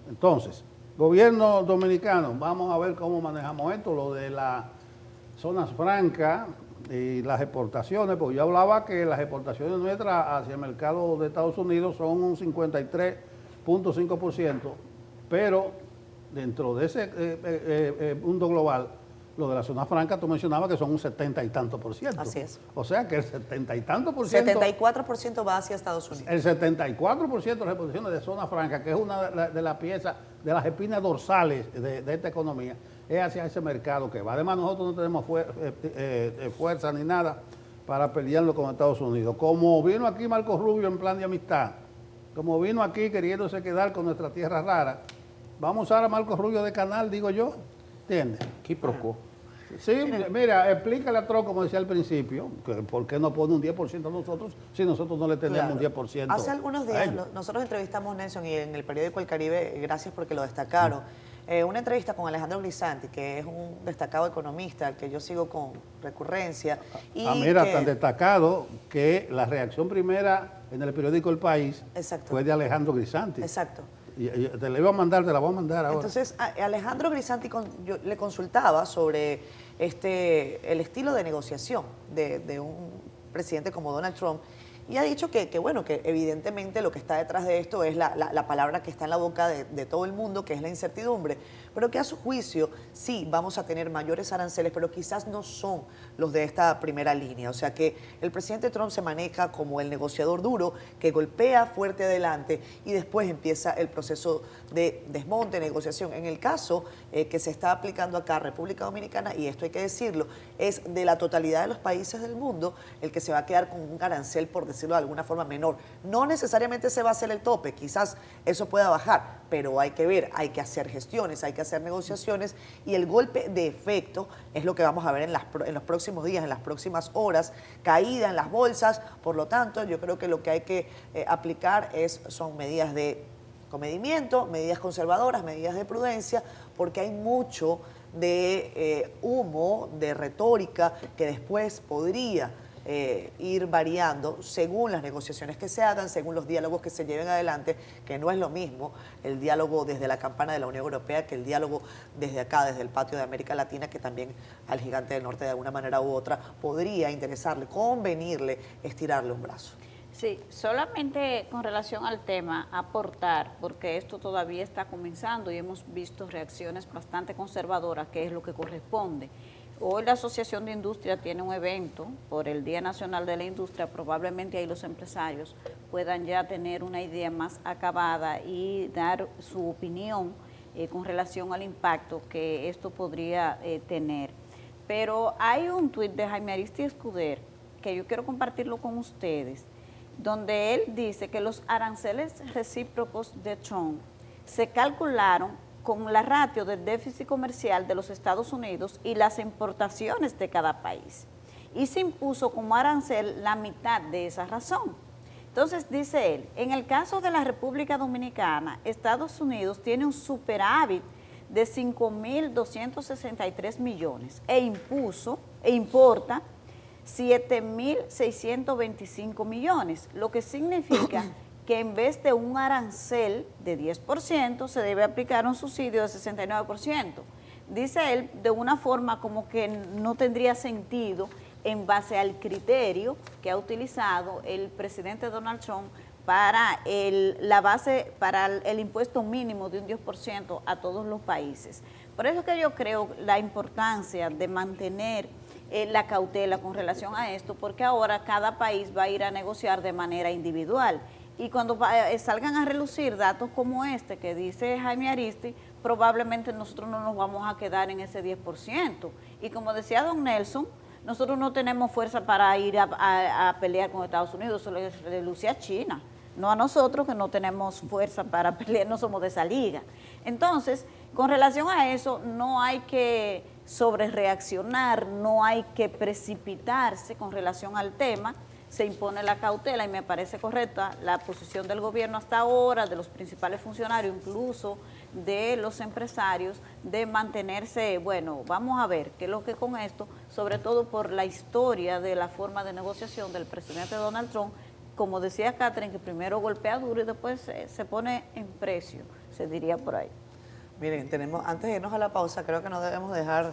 Entonces, gobierno dominicano, vamos a ver cómo manejamos esto, lo de las zonas francas y las exportaciones, porque yo hablaba que las exportaciones nuestras hacia el mercado de Estados Unidos son un 53.5%, pero dentro de ese mundo global, lo de la zona franca, tú mencionabas que son un 70 y tanto por ciento. Así es. O sea que el 70 y tanto por ciento... 74% va hacia Estados Unidos. El 74% de las exportaciones de zona franca, que es una de las piezas, de las espinas dorsales de esta economía, es hacia ese mercado que va. Además, nosotros no tenemos fuerza ni nada para pelearlo con Estados Unidos. Como vino aquí Marco Rubio en plan de amistad, como vino aquí queriéndose quedar con nuestra tierra rara, vamos a usar a Marco Rubio de canal, digo yo, ¿entiendes? ¿Qué procó? Sí, mira, explícale a Trump, como decía al principio, que por qué no pone un 10% a nosotros si nosotros no le tenemos Claro. un 10%. Hace algunos a días ellos. nosotros entrevistamos, Nelson, y en el periódico El Caribe, gracias porque lo destacaron, una entrevista con Alejandro Grisanti, que es un destacado economista al que yo sigo con recurrencia. Y mira, que- tan destacado que la reacción primera en el periódico El País Exacto. fue de Alejandro Grisanti. Exacto. Y te la iba a mandar, te la voy a mandar ahora. Entonces, Alejandro Grisanti, yo le consultaba sobre el estilo de negociación de un presidente como Donald Trump, y ha dicho que bueno, que evidentemente lo que está detrás de esto es la palabra que está en la boca de todo el mundo, que es la incertidumbre, pero que a su juicio sí vamos a tener mayores aranceles, pero quizás no son los de esta primera línea. O sea que el presidente Trump se maneja como el negociador duro que golpea fuerte adelante y después empieza el proceso de desmonte, negociación. En el caso que se está aplicando acá, República Dominicana, y esto hay que decirlo, es de la totalidad de los países del mundo el que se va a quedar con un arancel, por decirlo de alguna forma, menor. No necesariamente se va a hacer el tope, quizás eso pueda bajar, pero hay que ver, hay que hacer gestiones, hay que hacer negociaciones, y el golpe de efecto es lo que vamos a ver en los próximos días, en las próximas horas, caída en las bolsas. Por lo tanto, yo creo que lo que hay que aplicar son medidas de comedimiento, medidas conservadoras, medidas de prudencia, porque hay mucho de humo, de retórica que después podría ir variando según las negociaciones que se hagan, según los diálogos que se lleven adelante, que no es lo mismo el diálogo desde la campana de la Unión Europea que el diálogo desde acá, desde el patio de América Latina, que también al gigante del norte de alguna manera u otra podría interesarle, convenirle, estirarle un brazo. Sí, solamente con relación al tema, aportar, porque esto todavía está comenzando y hemos visto reacciones bastante conservadoras, que es lo que corresponde. Hoy la Asociación de Industria tiene un evento por el Día Nacional de la Industria, probablemente ahí los empresarios puedan ya tener una idea más acabada y dar su opinión con relación al impacto que esto podría tener. Pero hay un tuit de Jaime Aristi Escuder que yo quiero compartirlo con ustedes, donde él dice que los aranceles recíprocos de Trump se calcularon con la ratio del déficit comercial de los Estados Unidos y las importaciones de cada país. Y se impuso como arancel la mitad de esa razón. Entonces, dice él, en el caso de la República Dominicana, Estados Unidos tiene un superávit de 5.263 millones e impuso e importa 7.625 millones, lo que significa que en vez de un arancel de 10%, se debe aplicar un subsidio de 69%. Dice él de una forma como que no tendría sentido en base al criterio que ha utilizado el presidente Donald Trump para la base, para el impuesto mínimo de un 10% a todos los países. Por eso que yo creo la importancia de mantener la cautela con relación a esto, porque ahora cada país va a ir a negociar de manera individual. Y cuando salgan a relucir datos como este que dice Jaime Aristi, probablemente nosotros no nos vamos a quedar en ese 10%. Y como decía don Nelson, nosotros no tenemos fuerza para ir a pelear con Estados Unidos, eso le reluce a China, no a nosotros que no tenemos fuerza para pelear, no somos de esa liga. Entonces, con relación a eso, no hay que sobrereaccionar, no hay que precipitarse con relación al tema. Se impone la cautela y me parece correcta la posición del gobierno hasta ahora, de los principales funcionarios, incluso de los empresarios, de mantenerse, bueno, vamos a ver qué es lo que con esto, sobre todo por la historia de la forma de negociación del presidente Donald Trump, como decía Catherine, que primero golpea duro y después se pone en precio, se diría por ahí. Miren, antes de irnos a la pausa, creo que no debemos dejar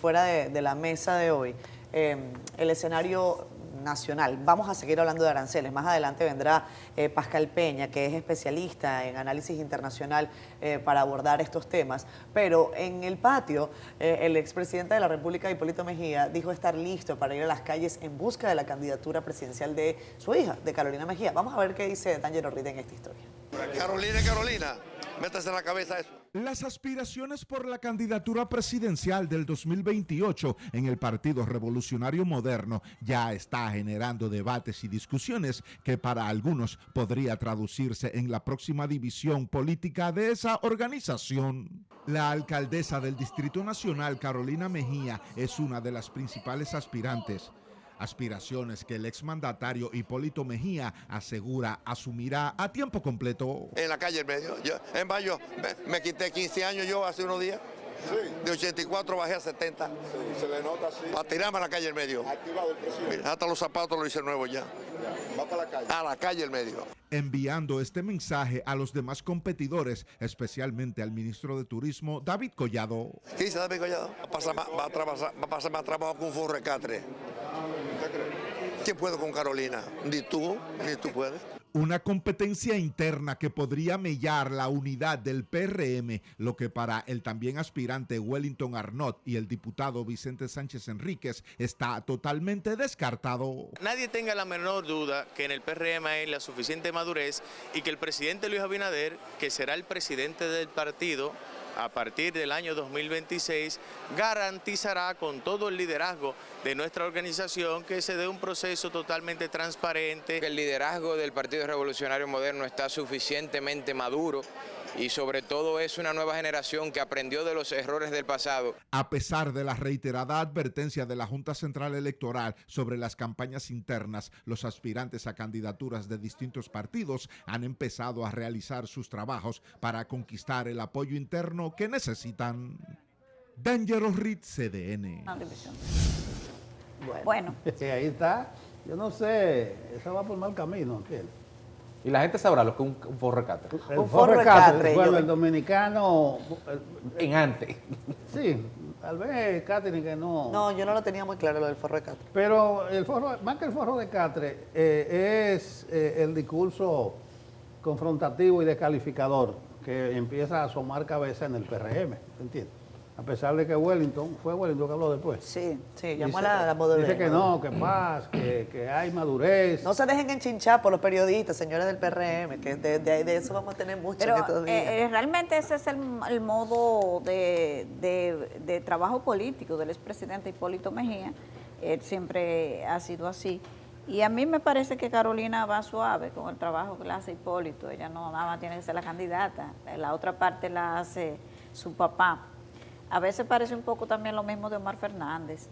fuera de la mesa de hoy el escenario nacional. Vamos a seguir hablando de aranceles. Más adelante vendrá Pascal Peña, que es especialista en análisis internacional para abordar estos temas. Pero en el patio, el expresidente de la República, Hipólito Mejía, dijo estar listo para ir a las calles en busca de la candidatura presidencial de su hija, de Carolina Mejía. Vamos a ver qué dice D'Angelo Reed en esta historia. Carolina, métase en la cabeza eso. Las aspiraciones por la candidatura presidencial del 2028 en el Partido Revolucionario Moderno ya está generando debates y discusiones que para algunos podría traducirse en la próxima división política de esa organización. La alcaldesa del Distrito Nacional, Carolina Mejía, es una de las principales aspirantes. Aspiraciones que el exmandatario Hipólito Mejía asegura asumirá a tiempo completo. En la calle en medio. En mayo me quité 15 años yo hace unos días. Sí. De 84 bajé a 70. Sí, se le nota así. Para tirarme a la calle en medio. Activado el presidente. Mira, hasta los zapatos lo hice nuevo ya. Va para la calle. A la calle en medio. Enviando este mensaje a los demás competidores, especialmente al ministro de Turismo, David Collado. ¿Qué dice David Collado? Va a pasar más trabajo con un forrecatre. ¿Quién puede con Carolina? Ni tú puedes. Una competencia interna que podría mellar la unidad del PRM, lo que para el también aspirante Wellington Arnott y el diputado Vicente Sánchez Enríquez está totalmente descartado. Nadie tenga la menor duda que en el PRM hay la suficiente madurez y que el presidente Luis Abinader, que será el presidente del partido a partir del año 2026, garantizará con todo el liderazgo de nuestra organización que se dé un proceso totalmente transparente. El liderazgo del Partido Revolucionario Moderno está suficientemente maduro y sobre todo es una nueva generación que aprendió de los errores del pasado. A pesar de la reiterada advertencia de la Junta Central Electoral sobre las campañas internas, los aspirantes a candidaturas de distintos partidos han empezado a realizar sus trabajos para conquistar el apoyo interno que necesitan. D'Angelo Reed, CDN. Bueno. Ahí está. Yo no sé, eso va por mal camino, ¿entiendes? Y la gente sabrá lo que es un forrecatre. El forrecatre, bueno, el dominicano... En antes. Sí, tal vez Catherine que no... No, yo no lo tenía muy claro lo del forrecatre. Pero el forro, más que el forro de Catre, es el discurso confrontativo y descalificador que empieza a asomar cabeza en el PRM, ¿entiendes? A pesar de que fue Wellington que habló después. Sí, llamó a la modelo. Dice que no, que paz, que hay madurez. No se dejen enchinchar por los periodistas, señores del PRM, que de eso vamos a tener mucho Pero en estos días. realmente ese es el modo de trabajo político del expresidente Hipólito Mejía. Él siempre ha sido así. Y a mí me parece que Carolina va suave con el trabajo que le hace Hipólito. Ella no nada más tiene que ser la candidata. La otra parte la hace su papá. A veces parece un poco también lo mismo de Omar Fernández,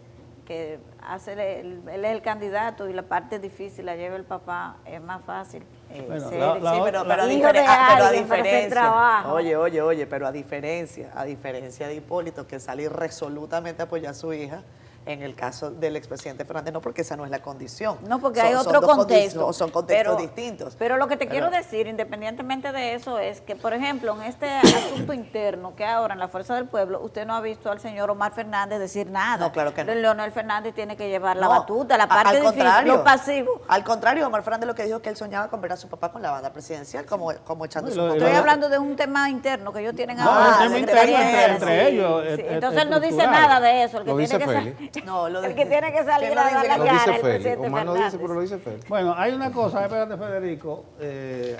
que él es el candidato y la parte difícil la lleva el papá, es más fácil. Bueno, pero a diferencia, oye, pero a diferencia de Hipólito, que salir resolutamente a apoyar a su hija, En el caso del expresidente Fernández, no, porque esa no es la condición. No, porque hay otro contexto. Son contextos distintos. Pero lo que te quiero decir, independientemente de eso, es que, por ejemplo, en este asunto interno que ahora en la Fuerza del Pueblo, usted no ha visto al señor Omar Fernández decir nada. No, claro que no. Leonel Fernández tiene que llevar la No, batuta, la parte al difícil, contrario. lo pasivo. Al contrario, Omar Fernández lo que dijo es que él soñaba con ver a su papá con la banda presidencial, como echando su Estoy hablando de un tema interno que ellos tienen No, ahora. un tema interno secretaría, entre ellos, Entonces él no dice estructural. nada de eso. El que Lo tiene dice que Félix. No, el que tiene que salir a dar la Lo cara dice es el Félix. presidente Omar no dice, Fernández. pero lo dice Félix. Bueno, hay una cosa, espérate Federico,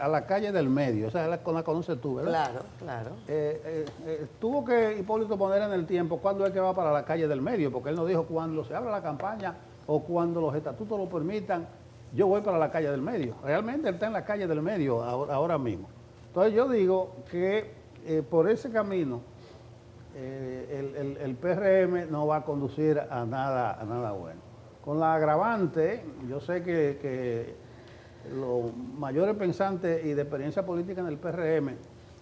a la calle del medio, o sea, la conoces tú, ¿verdad? Claro, claro. Tuvo que Hipólito poner en el tiempo cuándo es que va para la calle del medio, porque él nos dijo cuando se abra la campaña o cuando los estatutos lo permitan, yo voy para la calle del medio. Realmente él está en la calle del medio ahora mismo. Entonces yo digo que por ese camino el PRM no va a conducir a nada bueno. Con la agravante, yo sé que los mayores pensantes y de experiencia política en el PRM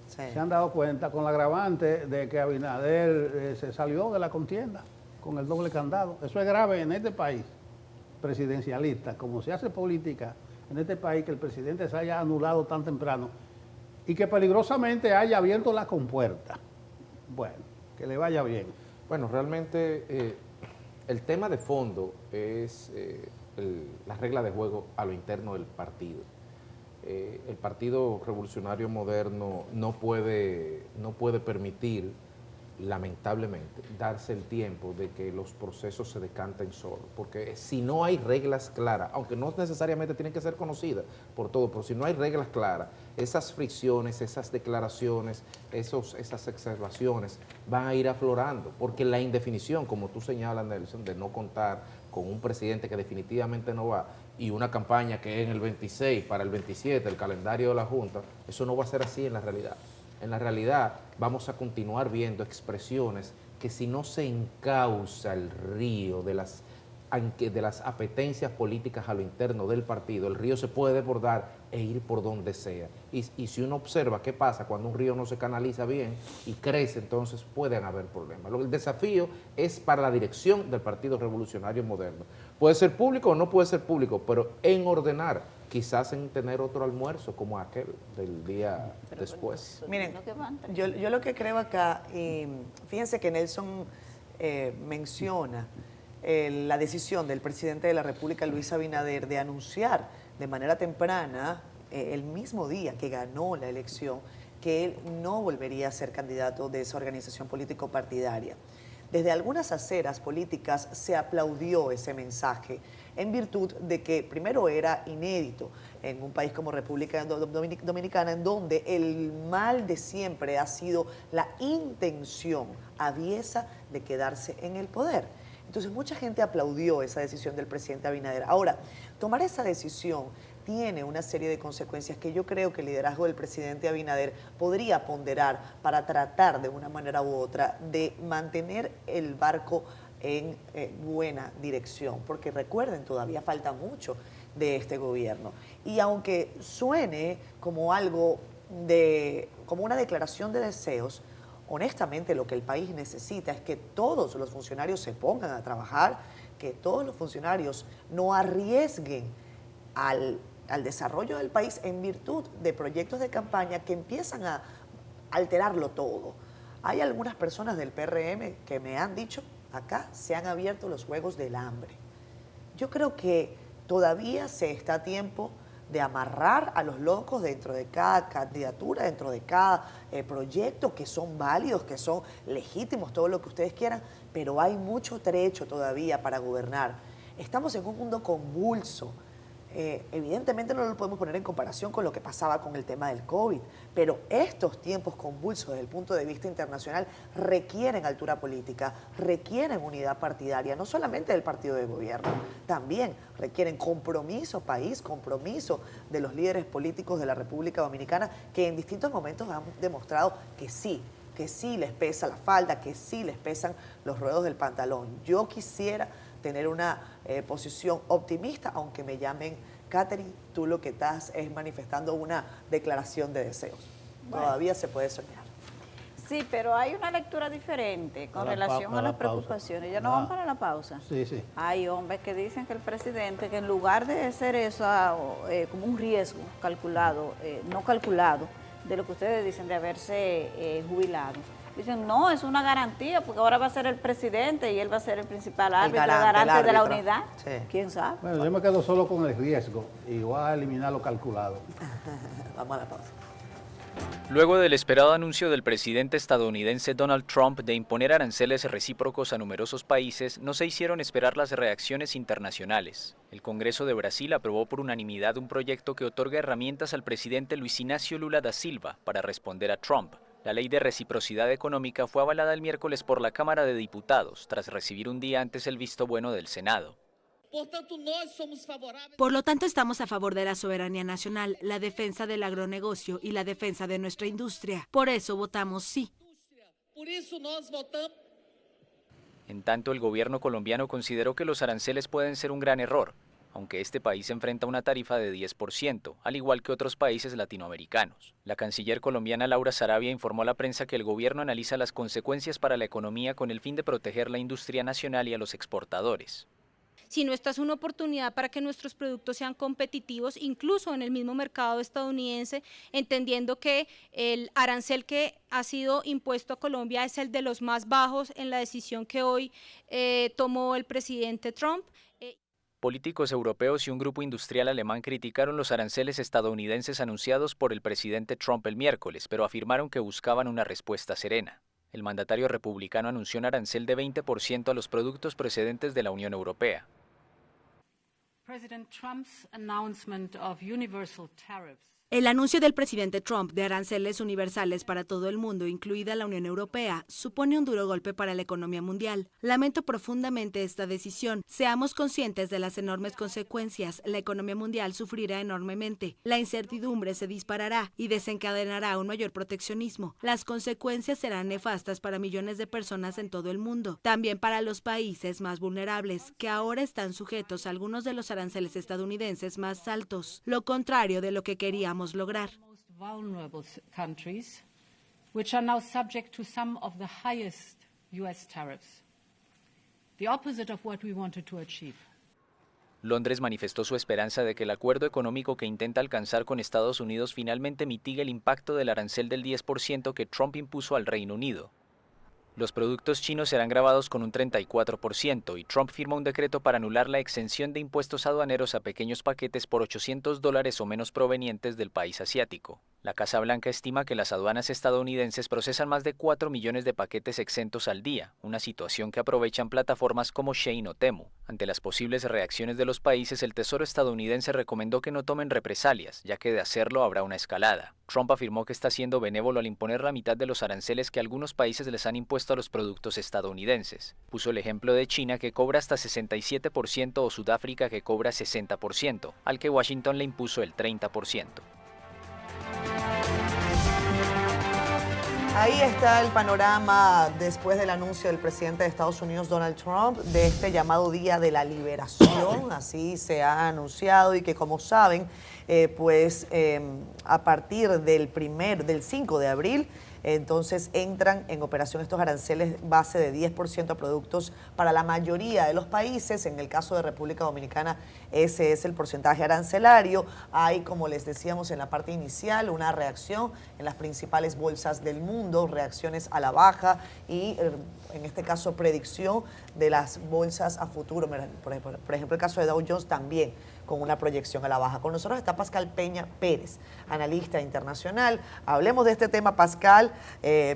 se han dado cuenta, con la agravante de que Abinader se salió de la contienda con el doble candado. Eso es grave en este país presidencialista, como se hace política en este país, que el presidente se haya anulado tan temprano y que peligrosamente haya abierto la compuerta. Bueno, que le vaya bien. Bueno, realmente el tema de fondo es la regla de juego a lo interno del partido. El Partido Revolucionario Moderno no puede permitir, lamentablemente, darse el tiempo de que los procesos se decanten solos, porque si no hay reglas claras, aunque no necesariamente tienen que ser conocidas por todo, pero si no hay reglas claras, esas fricciones, esas declaraciones, esas exacerbaciones van a ir aflorando, porque la indefinición, como tú señalas, Nelson, de no contar con un presidente que definitivamente no va, y una campaña que es en el 26, para el 27, el calendario de la Junta, eso no va a ser así en la realidad. En la realidad vamos a continuar viendo expresiones que si no se encausa el río de las apetencias políticas a lo interno del partido, el río se puede desbordar e ir por donde sea. Y si uno observa qué pasa cuando un río no se canaliza bien y crece, entonces pueden haber problemas. El desafío es para la dirección del Partido Revolucionario Moderno. Puede ser público o no puede ser público, pero en ordenar, quizás en tener otro almuerzo como aquel del día después. Miren, yo lo que creo acá, fíjense que Nelson menciona la decisión del presidente de la República, Luis Abinader, de anunciar de manera temprana, el mismo día que ganó la elección, que él no volvería a ser candidato de esa organización político-partidaria. Desde algunas aceras políticas se aplaudió ese mensaje en virtud de que primero era inédito en un país como República Dominicana, en donde el mal de siempre ha sido la intención aviesa de quedarse en el poder. Entonces mucha gente aplaudió esa decisión del presidente Abinader. Ahora, tomar esa decisión tiene una serie de consecuencias que yo creo que el liderazgo del presidente Abinader podría ponderar para tratar de una manera u otra de mantener el barco en buena dirección, porque recuerden, todavía falta mucho de este gobierno. Y aunque suene como algo como una declaración de deseos, honestamente lo que el país necesita es que todos los funcionarios se pongan a trabajar, que todos los funcionarios no arriesguen al desarrollo del país en virtud de proyectos de campaña que empiezan a alterarlo todo. Hay algunas personas del PRM que me han dicho, acá se han abierto los juegos del hambre. Yo creo que todavía se está a tiempo de amarrar a los locos dentro de cada candidatura, dentro de cada proyecto, que son válidos, que son legítimos, todo lo que ustedes quieran, pero hay mucho trecho todavía para gobernar. Estamos en un mundo convulso. Evidentemente no lo podemos poner en comparación con lo que pasaba con el tema del COVID, pero estos tiempos convulsos desde el punto de vista internacional requieren altura política, requieren unidad partidaria, no solamente del partido de gobierno, también requieren compromiso país, compromiso de los líderes políticos de la República Dominicana, que en distintos momentos han demostrado que sí les pesa la falda, que sí les pesan los ruedos del pantalón. Yo quisiera tener una posición optimista, aunque me llamen Catherine, tú lo que estás es manifestando una declaración de deseos. Bueno, todavía se puede soñar. Sí, pero hay una lectura diferente con relación a las preocupaciones. ¿Ya no van para la pausa? Sí, sí. Hay hombres que dicen que el presidente, que en lugar de hacer eso como un riesgo calculado, no calculado, de lo que ustedes dicen de haberse jubilado, dicen, no, es una garantía, porque ahora va a ser el presidente y él va a ser el principal árbitro, garante de la unidad. Sí. ¿Quién sabe? Bueno, yo me quedo solo con el riesgo y voy a eliminar lo calculado. Vamos a la pausa. Luego del esperado anuncio del presidente estadounidense Donald Trump de imponer aranceles recíprocos a numerosos países, no se hicieron esperar las reacciones internacionales. El Congreso de Brasil aprobó por unanimidad un proyecto que otorga herramientas al presidente Luis Inácio Lula da Silva para responder a Trump. La ley de reciprocidad económica fue avalada el miércoles por la Cámara de Diputados, tras recibir un día antes el visto bueno del Senado. Por lo tanto, estamos a favor de la soberanía nacional, la defensa del agronegocio y la defensa de nuestra industria. Por eso votamos sí. En tanto, el gobierno colombiano consideró que los aranceles pueden ser un gran error, aunque este país enfrenta una tarifa de 10%, al igual que otros países latinoamericanos. La canciller colombiana Laura Sarabia informó a la prensa que el gobierno analiza las consecuencias para la economía con el fin de proteger la industria nacional y a los exportadores. Sino esta es una oportunidad para que nuestros productos sean competitivos, incluso en el mismo mercado estadounidense, entendiendo que el arancel que ha sido impuesto a Colombia es el de los más bajos en la decisión que hoy tomó el presidente Trump. Políticos europeos y un grupo industrial alemán criticaron los aranceles estadounidenses anunciados por el presidente Trump el miércoles, pero afirmaron que buscaban una respuesta serena. El mandatario republicano anunció un arancel de 20% a los productos procedentes de la Unión Europea. El anuncio del presidente Trump de aranceles universales para todo el mundo, incluida la Unión Europea, supone un duro golpe para la economía mundial. Lamento profundamente esta decisión. Seamos conscientes de las enormes consecuencias. La economía mundial sufrirá enormemente. La incertidumbre se disparará y desencadenará un mayor proteccionismo. Las consecuencias serán nefastas para millones de personas en todo el mundo. También para los países más vulnerables, que ahora están sujetos a algunos de los aranceles estadounidenses más altos. Lo contrario de lo que queríamos lograr. Londres manifestó su esperanza de que el acuerdo económico que intenta alcanzar con Estados Unidos finalmente mitigue el impacto del arancel del 10% que Trump impuso al Reino Unido. Los productos chinos serán gravados con un 34% y Trump firma un decreto para anular la exención de impuestos aduaneros a pequeños paquetes por $800 o menos provenientes del país asiático. La Casa Blanca estima que las aduanas estadounidenses procesan más de 4 millones de paquetes exentos al día, una situación que aprovechan plataformas como Shein o Temu. Ante las posibles reacciones de los países, el Tesoro estadounidense recomendó que no tomen represalias, ya que de hacerlo habrá una escalada. Trump afirmó que está siendo benévolo al imponer la mitad de los aranceles que algunos países les han impuesto a los productos estadounidenses. Puso el ejemplo de China, que cobra hasta 67%, o Sudáfrica, que cobra 60%, al que Washington le impuso el 30%. Ahí está el panorama después del anuncio del presidente de Estados Unidos, Donald Trump, de este llamado Día de la Liberación, así se ha anunciado, y que, como saben, a partir del 5 de abril, entonces entran en operación estos aranceles base de 10% a productos para la mayoría de los países. En el caso de República Dominicana, ese es el porcentaje arancelario. Hay, como les decíamos en la parte inicial, una reacción en las principales bolsas del mundo, reacciones a la baja y, en este caso, predicción de las bolsas a futuro. Por ejemplo, el caso de Dow Jones también con una proyección a la baja. Con nosotros está Pascal Peña Pérez, analista internacional. Hablemos de este tema, Pascal.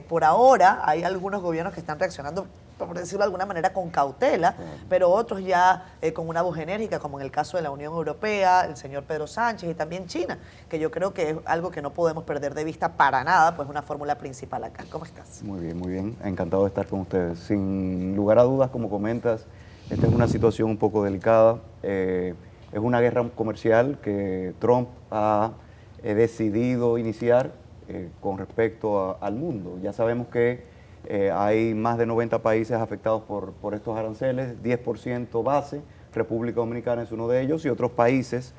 Por ahora hay algunos gobiernos que están reaccionando, por decirlo de alguna manera, con cautela, pero otros ya con una voz enérgica, como en el caso de la Unión Europea, el señor Pedro Sánchez, y también China, que yo creo que es algo que no podemos perder de vista para nada, pues una fórmula principal acá. ¿Cómo estás? Muy bien. Encantado de estar con ustedes. Sin lugar a dudas, como comentas, esta es una situación un poco delicada. Es una guerra comercial que Trump ha decidido iniciar con respecto al mundo. Ya sabemos que hay más de 90 países afectados por estos aranceles, 10% base, República Dominicana es uno de ellos, y otros países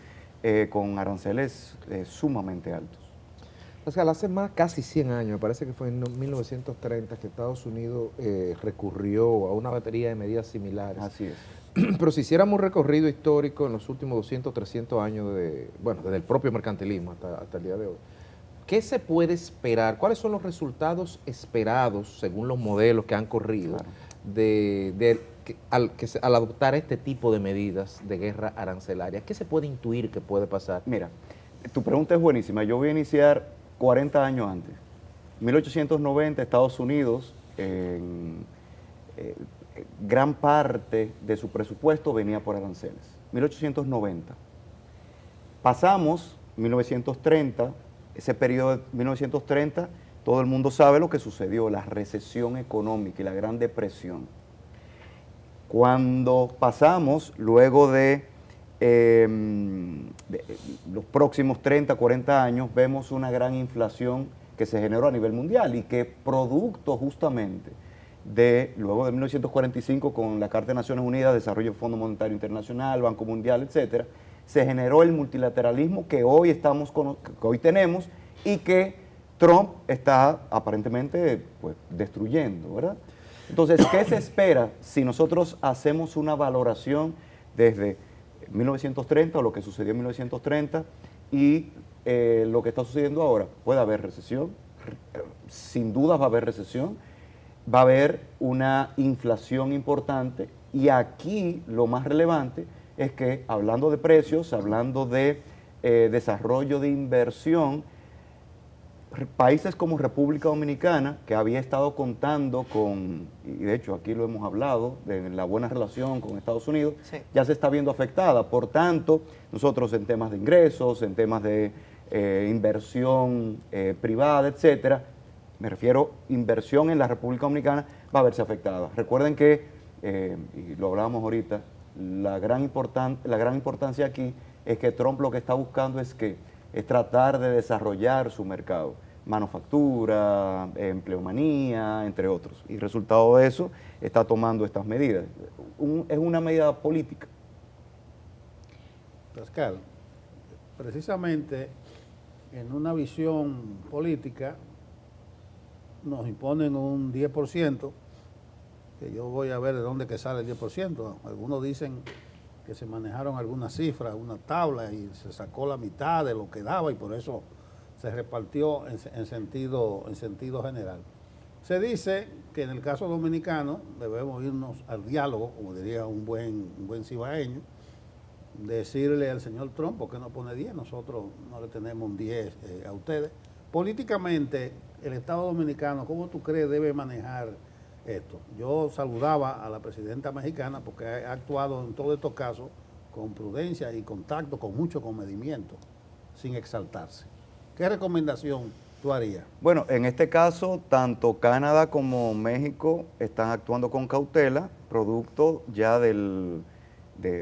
con aranceles sumamente altos. Pascal, hace casi 100 años, me parece que fue en 1930, que Estados Unidos recurrió a una batería de medidas similares. Así es. Pero si hiciéramos un recorrido histórico en los últimos 200, 300 años, desde el propio mercantilismo hasta el día de hoy, ¿qué se puede esperar? ¿Cuáles son los resultados esperados, según los modelos que han corrido, al adoptar este tipo de medidas de guerra arancelaria? ¿Qué se puede intuir que puede pasar? Mira, tu pregunta es buenísima. Yo voy a iniciar 40 años antes. 1890, Estados Unidos, gran parte de su presupuesto venía por aranceles. 1890. Pasamos 1930, ese periodo de 1930, todo el mundo sabe lo que sucedió, la recesión económica y la Gran Depresión. Cuando pasamos, luego de los próximos 30, 40 años, vemos una gran inflación que se generó a nivel mundial y que producto justamente luego de 1945 con la Carta de Naciones Unidas, Desarrollo del Fondo Monetario Internacional, Banco Mundial, etcétera, se generó el multilateralismo que hoy tenemos y que Trump está aparentemente destruyendo, ¿verdad? Entonces, ¿qué se espera si nosotros hacemos una valoración desde 1930 o lo que sucedió en 1930 y lo que está sucediendo ahora? Puede haber recesión, sin duda va a haber recesión, va a haber una inflación importante y aquí lo más relevante es que hablando de precios, hablando de desarrollo de inversión, países como República Dominicana, que había estado contando con, y de hecho aquí lo hemos hablado, de la buena relación con Estados Unidos, sí, ya se está viendo afectada. Por tanto, nosotros en temas de ingresos, en temas de inversión privada, etcétera, me refiero inversión en la República Dominicana, va a verse afectada. Recuerden que, y lo hablábamos ahorita, la gran importancia aquí es que Trump lo que está buscando es tratar de desarrollar su mercado, manufactura, empleomanía, entre otros. Y resultado de eso está tomando estas medidas. Es una medida política. Pascal, precisamente en una visión política nos imponen un 10%, que yo voy a ver de dónde que sale el 10%. Algunos dicen que se manejaron algunas cifras, una tabla y se sacó la mitad de lo que daba y por eso se repartió en sentido general. Se dice que en el caso dominicano debemos irnos al diálogo, como diría un buen cibaeño, decirle al señor Trump, ¿por qué no pone 10? Nosotros no le tenemos un 10 a ustedes. Políticamente, el Estado Dominicano, ¿cómo tú crees debe manejar esto? Yo saludaba a la presidenta mexicana porque ha actuado en todos estos casos con prudencia y contacto, con mucho comedimiento, sin exaltarse. ¿Qué recomendación tú harías? Bueno, en este caso, tanto Canadá como México están actuando con cautela, producto ya de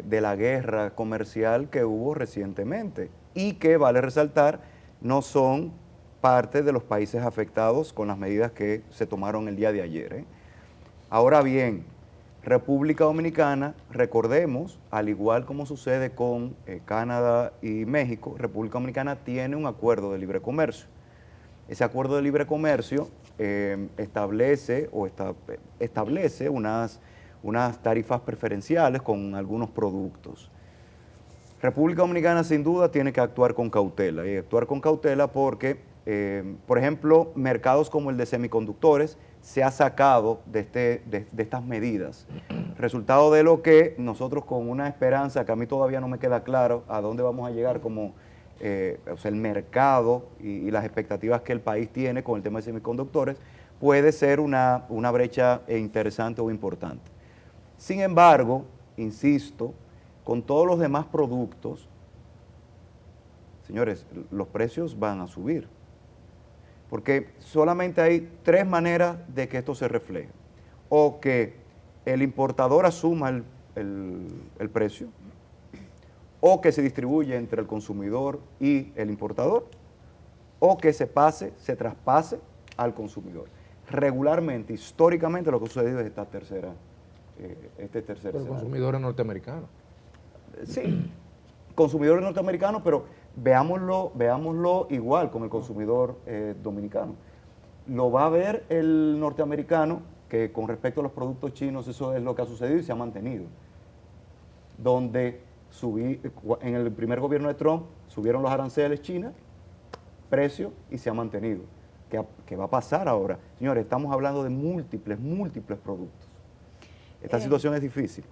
la guerra comercial que hubo recientemente y que, vale resaltar, no son parte de los países afectados con las medidas que se tomaron el día de ayer. Ahora bien, República Dominicana, recordemos, al igual como sucede con Canadá y México, República Dominicana tiene un acuerdo de libre comercio. Ese acuerdo de libre comercio establece unas tarifas preferenciales con algunos productos. República Dominicana sin duda tiene que actuar con cautela, y actuar con cautela porque, por ejemplo, mercados como el de semiconductores se ha sacado de estas medidas. Resultado de lo que nosotros con una esperanza que a mí todavía no me queda claro a dónde vamos a llegar como el mercado y las expectativas que el país tiene con el tema de semiconductores, puede ser una brecha interesante o importante. Sin embargo, insisto, con todos los demás productos, señores, los precios van a subir. Porque solamente hay tres maneras de que esto se refleje. O que el importador asuma el precio, o que se distribuye entre el consumidor y el importador, o que se traspase al consumidor. Regularmente, históricamente, lo que ha sucedido es este tercer Pero consumidores norteamericanos. Sí, consumidores norteamericanos, pero veámoslo igual con el consumidor dominicano. Lo va a ver el norteamericano, que con respecto a los productos chinos, eso es lo que ha sucedido y se ha mantenido. Donde en el primer gobierno de Trump subieron los aranceles China, precio, y se ha mantenido. ¿Qué va a pasar ahora? Señores, estamos hablando de múltiples productos. Esta situación es difícil.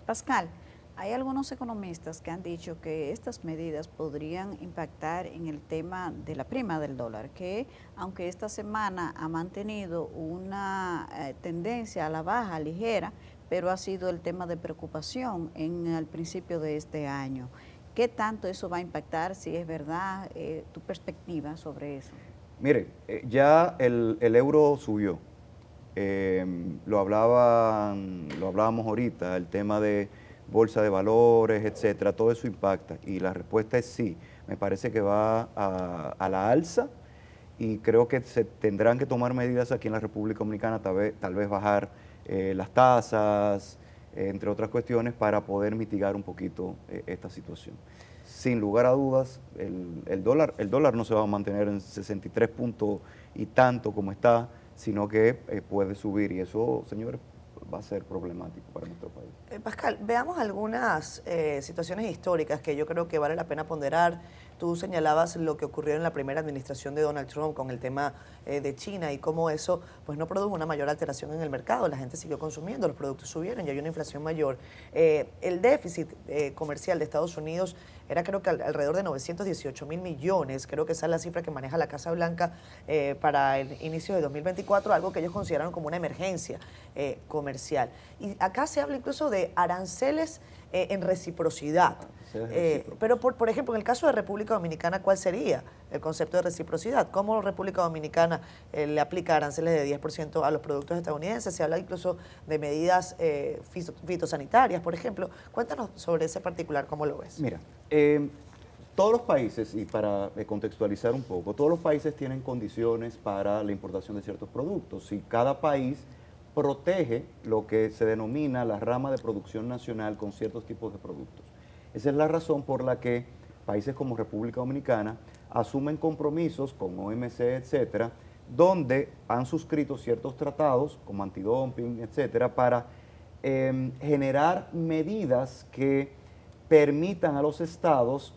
Pascal, hay algunos economistas que han dicho que estas medidas podrían impactar en el tema de la prima del dólar, que aunque esta semana ha mantenido una tendencia a la baja ligera, pero ha sido el tema de preocupación al principio de este año. ¿Qué tanto eso va a impactar? Si es verdad, tu perspectiva sobre eso. Mire, ya el euro subió. Lo hablábamos ahorita, el tema de bolsa de valores, etcétera, todo eso impacta. Y la respuesta es sí. Me parece que va a la alza y creo que se tendrán que tomar medidas aquí en la República Dominicana, tal vez bajar las tasas, entre otras cuestiones, para poder mitigar un poquito esta situación. Sin lugar a dudas, el dólar no se va a mantener en 63 puntos y tanto como está, sino que puede subir, y eso, señores, va a ser problemático para nuestro país. Pascal, veamos algunas situaciones históricas que yo creo que vale la pena ponderar. Tú señalabas lo que ocurrió en la primera administración de Donald Trump con el tema de China y cómo eso pues no produjo una mayor alteración en el mercado. La gente siguió consumiendo, los productos subieron y hay una inflación mayor. El déficit comercial de Estados Unidos era creo que alrededor de 918 mil millones, creo que esa es la cifra que maneja la Casa Blanca para el inicio de 2024, algo que ellos consideraron como una emergencia comercial. Y acá se habla incluso de aranceles en reciprocidad. Pero, por ejemplo, en el caso de República Dominicana, ¿cuál sería el concepto de reciprocidad? ¿Cómo República Dominicana le aplica aranceles de 10% a los productos estadounidenses? Se habla incluso de medidas fitosanitarias, por ejemplo. Cuéntanos sobre ese particular, ¿cómo lo ves? Mira, todos los países, y para contextualizar un poco, todos los países tienen condiciones para la importación de ciertos productos, y cada país protege lo que se denomina la rama de producción nacional con ciertos tipos de productos. Esa es la razón por la que países como República Dominicana asumen compromisos con OMC, etcétera, donde han suscrito ciertos tratados como antidumping, etcétera, para generar medidas que permitan a los estados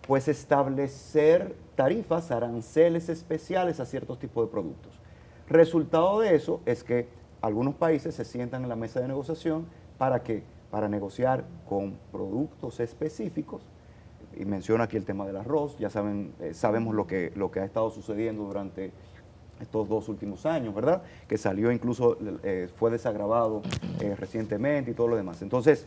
pues establecer tarifas, aranceles especiales a ciertos tipos de productos. Resultado de eso es que algunos países se sientan en la mesa de negociación para negociar con productos específicos, y menciono aquí el tema del arroz. Ya sabemos lo que ha estado sucediendo durante estos 2 últimos años, ¿verdad? Que salió incluso, fue desagravado recientemente y todo lo demás. Entonces,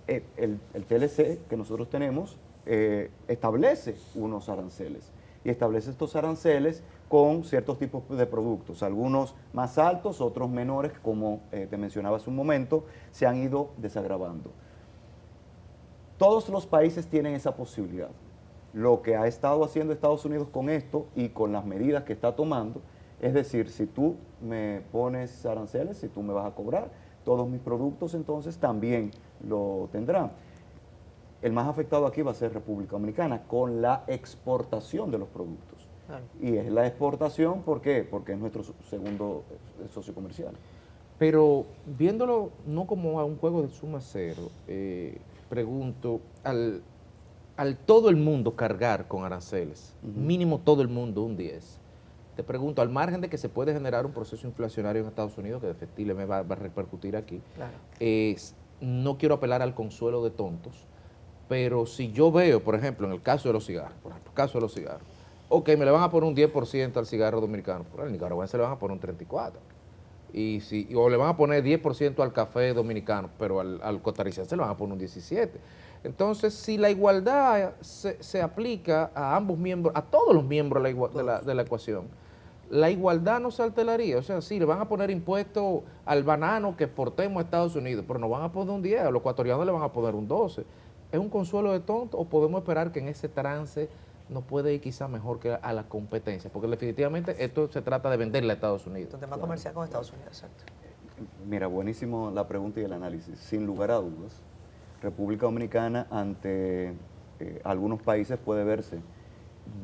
el TLC que nosotros tenemos establece unos aranceles, y establece estos aranceles con ciertos tipos de productos, algunos más altos, otros menores, como te mencionaba hace un momento, se han ido desagravando. Todos los países tienen esa posibilidad. Lo que ha estado haciendo Estados Unidos con esto y con las medidas que está tomando, es decir, si tú me pones aranceles, si tú me vas a cobrar, todos mis productos entonces también lo tendrán. El más afectado aquí va a ser República Dominicana, con la exportación de los productos. Claro. Y es la exportación, ¿por qué? Porque es nuestro segundo socio comercial. Pero viéndolo no como a un juego de suma cero, pregunto, al todo el mundo cargar con aranceles, mínimo todo el mundo un 10, te pregunto, al margen de que se puede generar un proceso inflacionario en Estados Unidos, que efectivamente va a repercutir aquí, claro, no quiero apelar al consuelo de tontos, pero si yo veo, por ejemplo, en el caso de los cigarros, ok, me le van a poner un 10% al cigarro dominicano, pero al nicaragüense le van a poner un 34%. O le van a poner 10% al café dominicano, pero al costarricense le van a poner un 17%. Entonces, si la igualdad se aplica a ambos miembros, a todos los miembros de la ecuación, la igualdad no se alteraría. O sea, sí, le van a poner impuestos al banano que exportemos a Estados Unidos, pero no van a poner un 10%, a los ecuatorianos le van a poner un 12%. ¿Es un consuelo de tonto o podemos esperar que en ese trance nos puede ir quizá mejor que a la competencia? Porque definitivamente esto se trata de venderle a Estados Unidos. Un tema comercial con Estados Unidos, exacto. Mira, buenísimo la pregunta y el análisis. Sin lugar a dudas, República Dominicana, ante algunos países puede verse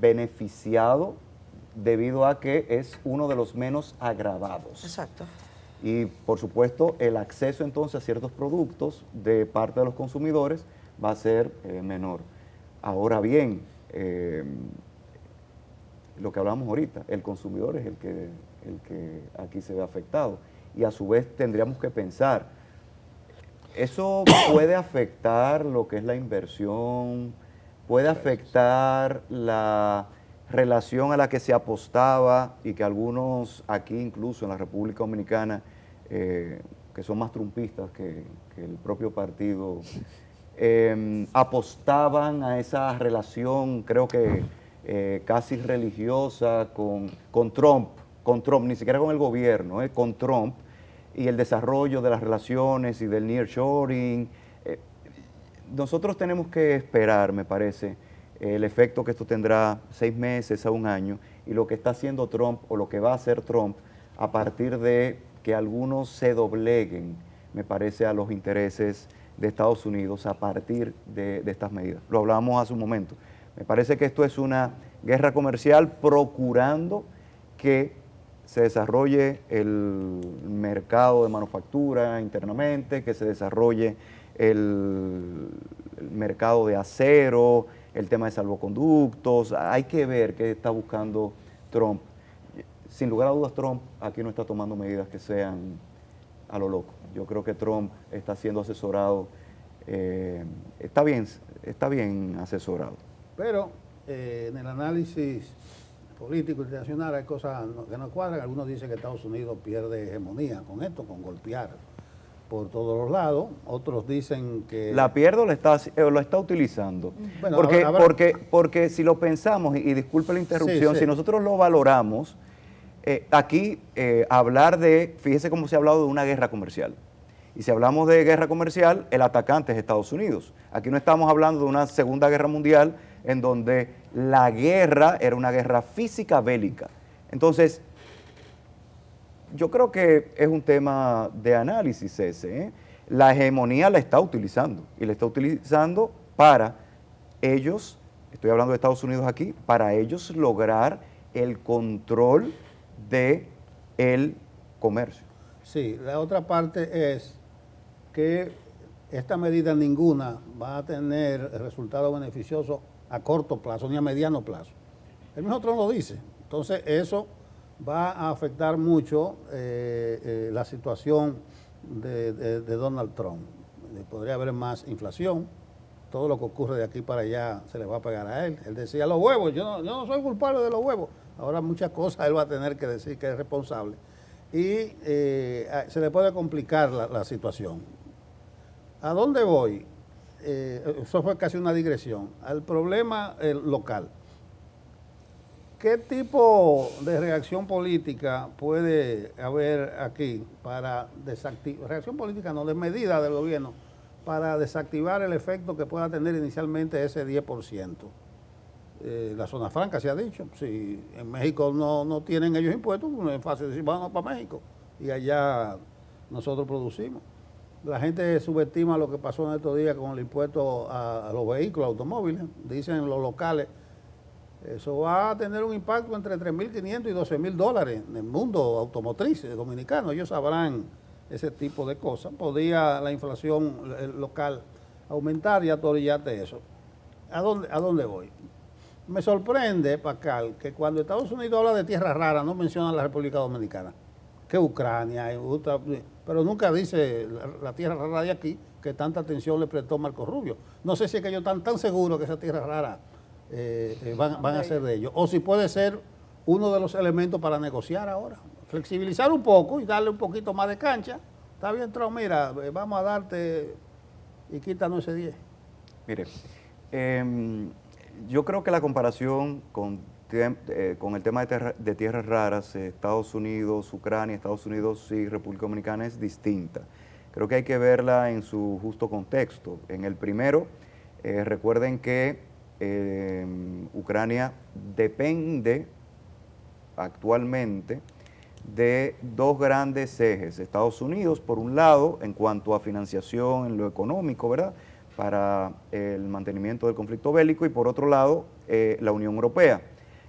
beneficiado debido a que es uno de los menos agravados. Exacto. Y por supuesto el acceso entonces a ciertos productos de parte de los consumidores va a ser menor. Ahora bien, lo que hablamos ahorita, el consumidor es el que aquí se ve afectado. Y a su vez tendríamos que pensar, ¿eso puede afectar lo que es la inversión? ¿Puede afectar la relación a la que se apostaba y que algunos aquí, incluso en la República Dominicana, que son más trumpistas que el propio partido, apostaban a esa relación, creo que casi religiosa con Trump, ni siquiera con el gobierno, con Trump, y el desarrollo de las relaciones y del nearshoring? Nosotros tenemos que esperar, me parece, el efecto que esto tendrá 6 meses a 1 año, y lo que está haciendo Trump o lo que va a hacer Trump a partir de que algunos se dobleguen, me parece, a los intereses de Estados Unidos a partir de estas medidas. Lo hablábamos hace un momento. Me parece que esto es una guerra comercial procurando que se desarrolle el mercado de manufactura internamente, que se desarrolle el mercado de acero, el tema de salvoconductos. Hay que ver qué está buscando Trump. Sin lugar a dudas, Trump aquí no está tomando medidas que sean a lo loco. Yo creo que Trump está siendo asesorado, está bien asesorado. Pero en el análisis político internacional hay cosas que no cuadran. Algunos dicen que Estados Unidos pierde hegemonía con esto, con golpear por todos los lados. Otros dicen que... ¿La pierde o lo está utilizando? Bueno, porque si lo pensamos, y disculpe la interrupción, si nosotros lo valoramos, aquí hablar de, fíjese cómo se ha hablado de una guerra comercial. Y si hablamos de guerra comercial, el atacante es Estados Unidos. Aquí no estamos hablando de una Segunda Guerra Mundial en donde la guerra era una guerra física bélica. Entonces, yo creo que es un tema de análisis ese. La hegemonía la está utilizando, y la está utilizando para ellos, estoy hablando de Estados Unidos aquí, para ellos lograr el control del comercio. Sí, la otra parte es que esta medida ninguna va a tener resultados beneficiosos a corto plazo ni a mediano plazo. El mismo Trump lo dice. Entonces eso va a afectar mucho la situación de Donald Trump. Podría haber más inflación. Todo lo que ocurre de aquí para allá se le va a pegar a él. Él decía, los huevos, yo no soy culpable de los huevos. Ahora muchas cosas él va a tener que decir que es responsable. Y se le puede complicar la situación. ¿A dónde voy? Eso fue casi una digresión. Al problema local. ¿Qué tipo de reacción política puede haber aquí para desactivar, reacción política no, de medida del gobierno, para desactivar el efecto que pueda tener inicialmente ese 10%? La zona franca se ha dicho, si en México no tienen ellos impuestos, no es fácil decir, vamos para México y allá nosotros producimos. La gente subestima lo que pasó en estos días con el impuesto a los vehículos, automóviles, dicen los locales. Eso va a tener un impacto entre $3.500 y $12.000 en el mundo automotriz dominicano. Ellos sabrán ese tipo de cosas. Podría la inflación local aumentar y atorillarte eso. ¿A dónde voy? Me sorprende, Pacal, que cuando Estados Unidos habla de tierras raras no menciona la República Dominicana, que Ucrania, pero nunca dice la tierra rara de aquí, que tanta atención le prestó Marco Rubio. No sé si es que ellos están tan seguros que esa tierra rara van a ser de ellos, o si puede ser uno de los elementos para negociar ahora, flexibilizar un poco y darle un poquito más de cancha. Está bien, Trump, mira, vamos a darte y quítanos ese 10. Mire, yo creo que la comparación con el tema de tierras raras, Estados Unidos, Ucrania, Estados Unidos y República Dominicana es distinta. Creo que hay que verla en su justo contexto. En el primero, recuerden que Ucrania depende actualmente de dos grandes ejes. Estados Unidos, por un lado, en cuanto a financiación en lo económico, ¿verdad? para el mantenimiento del conflicto bélico y por otro lado la Unión Europea.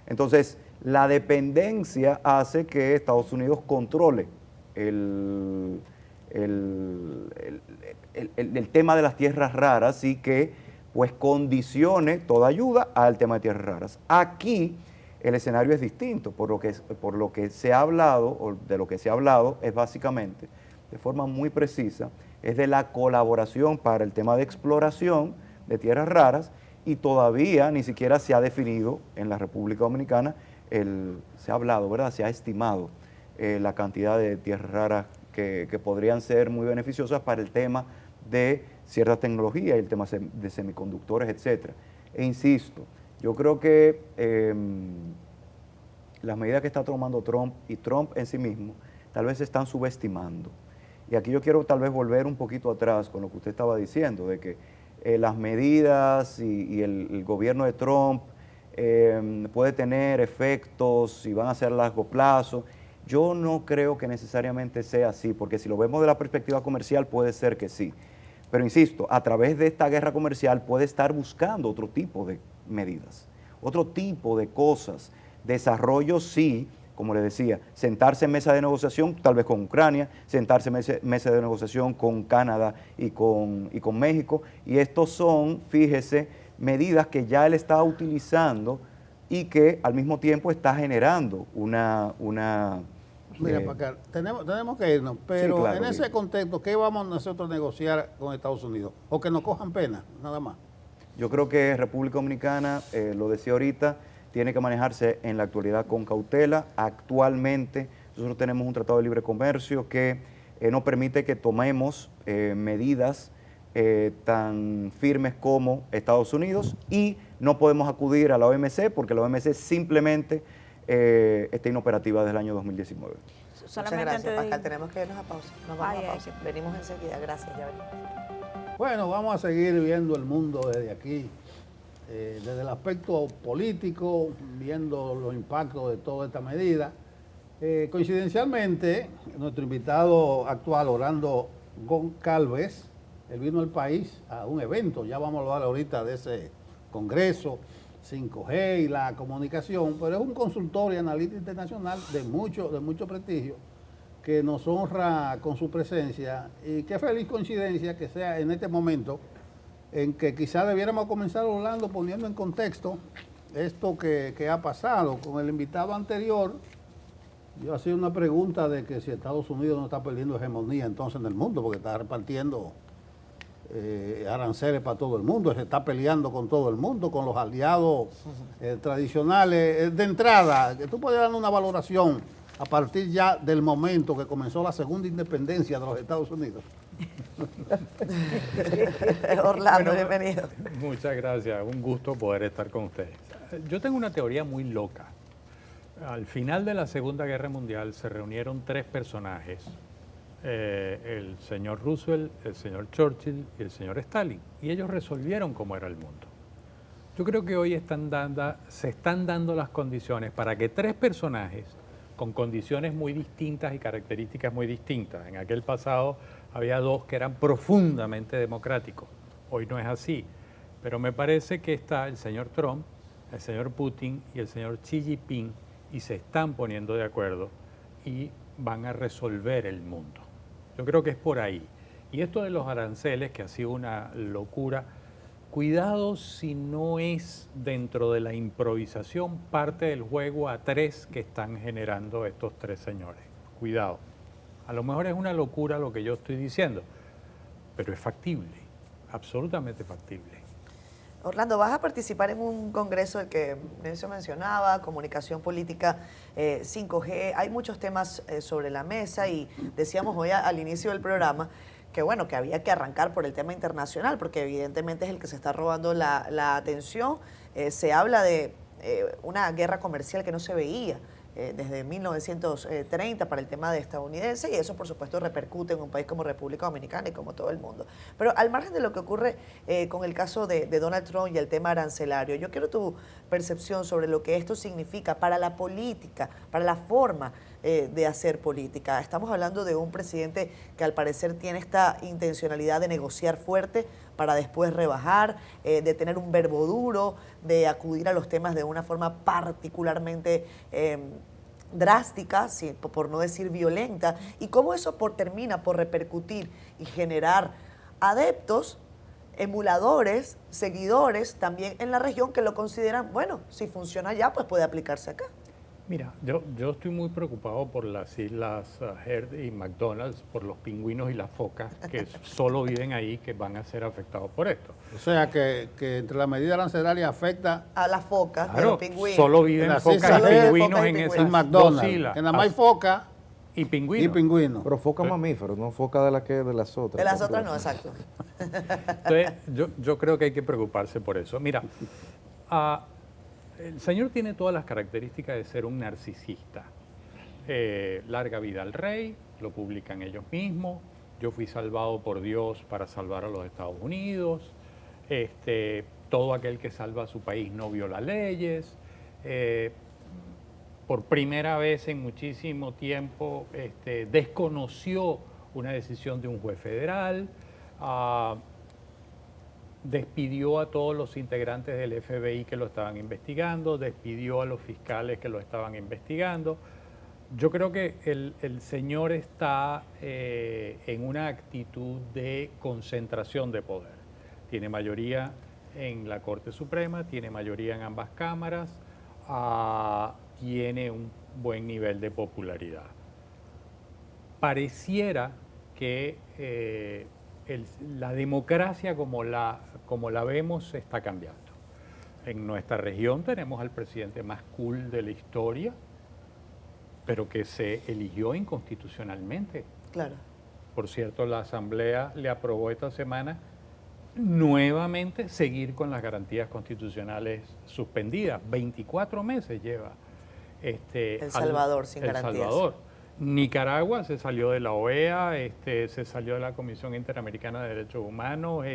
Entonces, la dependencia hace que Estados Unidos controle el tema de las tierras raras y que pues condicione toda ayuda al tema de tierras raras. Aquí el escenario es distinto, por lo que se ha hablado, o de lo que se ha hablado, es básicamente, de forma muy precisa, es de la colaboración para el tema de exploración de tierras raras y todavía ni siquiera se ha definido en la República Dominicana, se ha hablado, ¿verdad? Se ha estimado la cantidad de tierras raras que podrían ser muy beneficiosas para el tema de cierta tecnología y el tema de semiconductores, etcétera. E insisto, yo creo que las medidas que está tomando Trump y Trump en sí mismo tal vez se están subestimando. Y aquí yo quiero tal vez volver un poquito atrás con lo que usted estaba diciendo, de que las medidas y el gobierno de Trump puede tener efectos y van a ser a largo plazo. Yo no creo que necesariamente sea así, porque si lo vemos de la perspectiva comercial puede ser que sí. Pero insisto, a través de esta guerra comercial puede estar buscando otro tipo de medidas, otro tipo de cosas. Desarrollo sí, como le decía, sentarse en mesa de negociación, tal vez con Ucrania, sentarse en mesa de negociación con Canadá y con México. Y estos son, fíjese, medidas que ya él está utilizando y que al mismo tiempo está generando una Mira, Pacar, tenemos que irnos, pero sí, claro, en ese contexto, ¿qué vamos nosotros a negociar con Estados Unidos? O que nos cojan pena, nada más. Yo creo que República Dominicana, lo decía ahorita, tiene que manejarse en la actualidad con cautela. Actualmente nosotros tenemos un tratado de libre comercio que no permite que tomemos medidas tan firmes como Estados Unidos y no podemos acudir a la OMC porque la OMC simplemente está inoperativa desde el año 2019. Muchas gracias, Pascal. Tenemos que irnos a pausa. Nos vamos a pausa. Venimos enseguida. Gracias, ya venimos. Bueno, vamos a seguir viendo el mundo desde aquí, desde el aspecto político, viendo los impactos de toda esta medida. Coincidencialmente, nuestro invitado actual, Orlando Goncalves, él vino al país a un evento, ya vamos a hablar ahorita de ese congreso 5G y la comunicación, pero es un consultor y analista internacional de mucho prestigio que nos honra con su presencia y qué feliz coincidencia que sea en este momento en que quizás debiéramos comenzar, Orlando, poniendo en contexto esto que ha pasado. Con el invitado anterior, yo hacía una pregunta de que si Estados Unidos no está perdiendo hegemonía entonces en el mundo, porque está repartiendo aranceles para todo el mundo, se está peleando con todo el mundo, con los aliados tradicionales. De entrada, tú puedes dar una valoración a partir ya del momento que comenzó la segunda independencia de los Estados Unidos. Orlando, bienvenido. Muchas gracias, un gusto poder estar con ustedes. Yo tengo una teoría muy loca. Al final de la Segunda Guerra Mundial se reunieron tres personajes, el señor Roosevelt, el señor Churchill y el señor Stalin, y ellos resolvieron cómo era el mundo. Yo creo que hoy se están dando las condiciones para que tres personajes con condiciones muy distintas y características muy distintas. En aquel pasado había dos que eran profundamente democráticos. Hoy no es así. Pero me parece que está el señor Trump, el señor Putin y el señor Xi Jinping y se están poniendo de acuerdo y van a resolver el mundo. Yo creo que es por ahí. Y esto de los aranceles, que ha sido una locura, cuidado si no es dentro de la improvisación parte del juego a tres que están generando estos tres señores. Cuidado. A lo mejor es una locura lo que yo estoy diciendo, pero es factible, absolutamente factible. Orlando, vas a participar en un congreso del que Nelson mencionaba, comunicación política 5G. Hay muchos temas sobre la mesa y decíamos hoy al inicio del programa que bueno, que había que arrancar por el tema internacional, porque evidentemente es el que se está robando la atención. Se habla de una guerra comercial que no se veía desde 1930 para el tema de estadounidense, y eso por supuesto repercute en un país como República Dominicana y como todo el mundo. Pero al margen de lo que ocurre con el caso de Donald Trump y el tema arancelario, yo quiero tu percepción sobre lo que esto significa para la política, para la forma de hacer política. Estamos hablando de un presidente que al parecer tiene esta intencionalidad de negociar fuerte para después rebajar, de tener un verbo duro, de acudir a los temas de una forma particularmente drástica, sí, por no decir violenta, y cómo eso termina por repercutir y generar adeptos, emuladores, seguidores también en la región que lo consideran, bueno, si funciona allá, pues puede aplicarse acá. Mira, yo estoy muy preocupado por las islas Heard y McDonald's, por los pingüinos y las focas que solo viven ahí, que van a ser afectados por esto. O sea, que entre la medida arancelaria afecta a las focas, claro, a los pingüinos. Solo viven focas y pingüinos en esas McDonald's, dos islas. que nada más hay foca y pingüinos. Y pingüinos. Pero foca mamíferos, no foca de las otras. De las otras no, exacto. Entonces, yo creo que hay que preocuparse por eso. Mira, el señor tiene todas las características de ser un narcisista. Larga vida al rey, lo publican ellos mismos. Yo fui salvado por Dios para salvar a los Estados Unidos. Todo aquel que salva a su país no viola leyes. Por primera vez en muchísimo tiempo desconoció una decisión de un juez federal. Despidió a todos los integrantes del FBI que lo estaban investigando, despidió a los fiscales que lo estaban investigando. Yo creo que el señor está en una actitud de concentración de poder. Tiene mayoría en la Corte Suprema, tiene mayoría en ambas cámaras, tiene un buen nivel de popularidad. Pareciera que la democracia como la vemos está cambiando. En nuestra región tenemos al presidente más cool de la historia, pero que se eligió inconstitucionalmente. Claro. Por cierto, la Asamblea le aprobó esta semana nuevamente seguir con las garantías constitucionales suspendidas. 24 meses lleva El Salvador sin garantías. El Salvador. Nicaragua se salió de la OEA, se salió de la Comisión Interamericana de Derechos Humanos,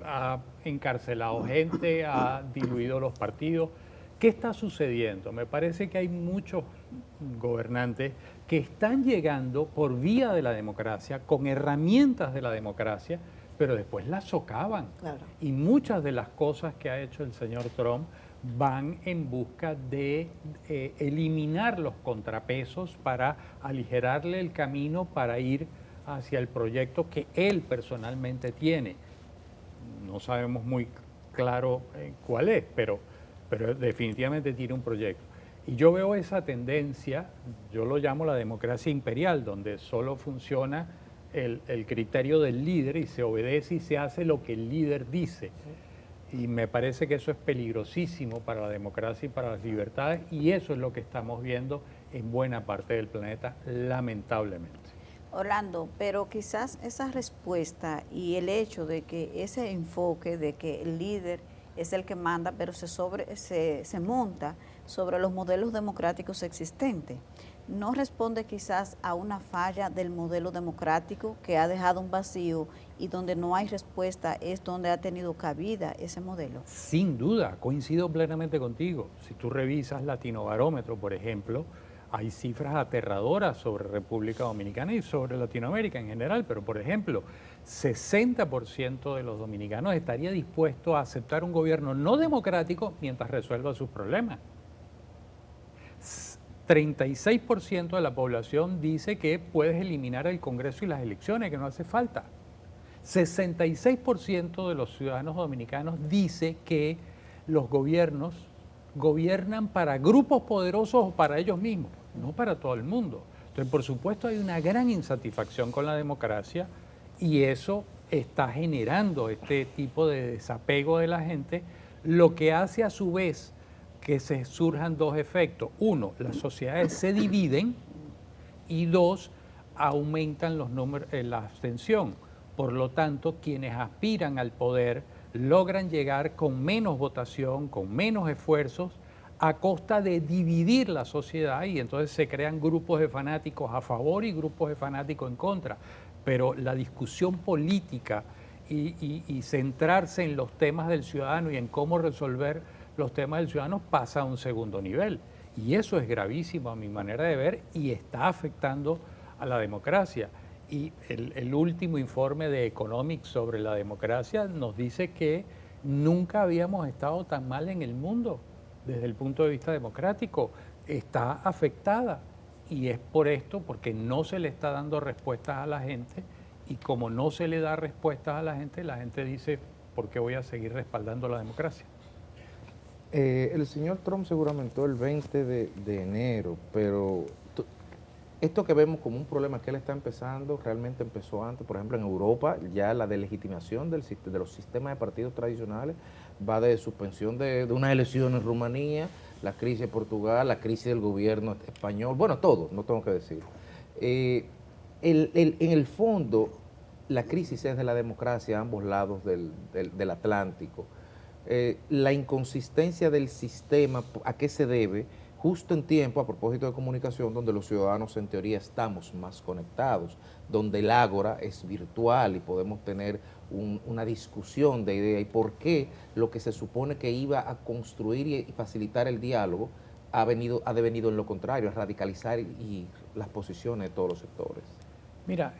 ha encarcelado gente, ha diluido los partidos. ¿Qué está sucediendo? Me parece que hay muchos gobernantes que están llegando por vía de la democracia, con herramientas de la democracia, pero después las socavan. Claro. Y muchas de las cosas que ha hecho el señor Trump van en busca de eliminar los contrapesos para aligerarle el camino para ir hacia el proyecto que él personalmente tiene. No sabemos muy claro cuál es, pero definitivamente tiene un proyecto. Y yo veo esa tendencia, yo lo llamo la democracia imperial, donde solo funciona el criterio del líder y se obedece y se hace lo que el líder dice. Y me parece que eso es peligrosísimo para la democracia y para las libertades, y eso es lo que estamos viendo en buena parte del planeta, lamentablemente. Orlando, pero quizás esa respuesta y el hecho de que ese enfoque de que el líder es el que manda, pero se monta sobre los modelos democráticos existentes, no responde quizás a una falla del modelo democrático que ha dejado un vacío y donde no hay respuesta, es donde ha tenido cabida ese modelo. Sin duda, coincido plenamente contigo. Si tú revisas Latinobarómetro, por ejemplo, hay cifras aterradoras sobre República Dominicana y sobre Latinoamérica en general, pero por ejemplo, 60% de los dominicanos estaría dispuesto a aceptar un gobierno no democrático mientras resuelva sus problemas. 36% de la población dice que puedes eliminar el Congreso y las elecciones, que no hace falta. 66% de los ciudadanos dominicanos dice que los gobiernos gobiernan para grupos poderosos o para ellos mismos, no para todo el mundo. Entonces, por supuesto, hay una gran insatisfacción con la democracia y eso está generando este tipo de desapego de la gente, lo que hace a su vez que se surjan dos efectos. Uno, las sociedades se dividen y dos, aumentan los números, la abstención. Por lo tanto, quienes aspiran al poder logran llegar con menos votación, con menos esfuerzos, a costa de dividir la sociedad y entonces se crean grupos de fanáticos a favor y grupos de fanáticos en contra. Pero la discusión política y centrarse en los temas del ciudadano y en cómo resolver los temas del ciudadano pasa a un segundo nivel. Y eso es gravísimo a mi manera de ver y está afectando a la democracia. Y el último informe de Economics sobre la democracia nos dice que nunca habíamos estado tan mal en el mundo desde el punto de vista democrático. Está afectada y es por esto, porque no se le está dando respuestas a la gente, y como no se le da respuestas a la gente dice, ¿por qué voy a seguir respaldando la democracia? El señor Trump se juramentó el 20 de enero, pero esto que vemos como un problema que él está empezando, realmente empezó antes. Por ejemplo, en Europa ya la delegitimación de los sistemas de partidos tradicionales va de suspensión de unas elecciones en Rumanía, la crisis de Portugal, la crisis del gobierno español, bueno, todo, no tengo que decir. En el fondo, la crisis es de la democracia a ambos lados del Atlántico. La inconsistencia del sistema, ¿a qué se debe? Justo en tiempo, a propósito de comunicación, donde los ciudadanos en teoría estamos más conectados, donde el ágora es virtual y podemos tener una discusión de ideas, y por qué lo que se supone que iba a construir y facilitar el diálogo ha devenido en lo contrario, a radicalizar las posiciones de todos los sectores. Mira,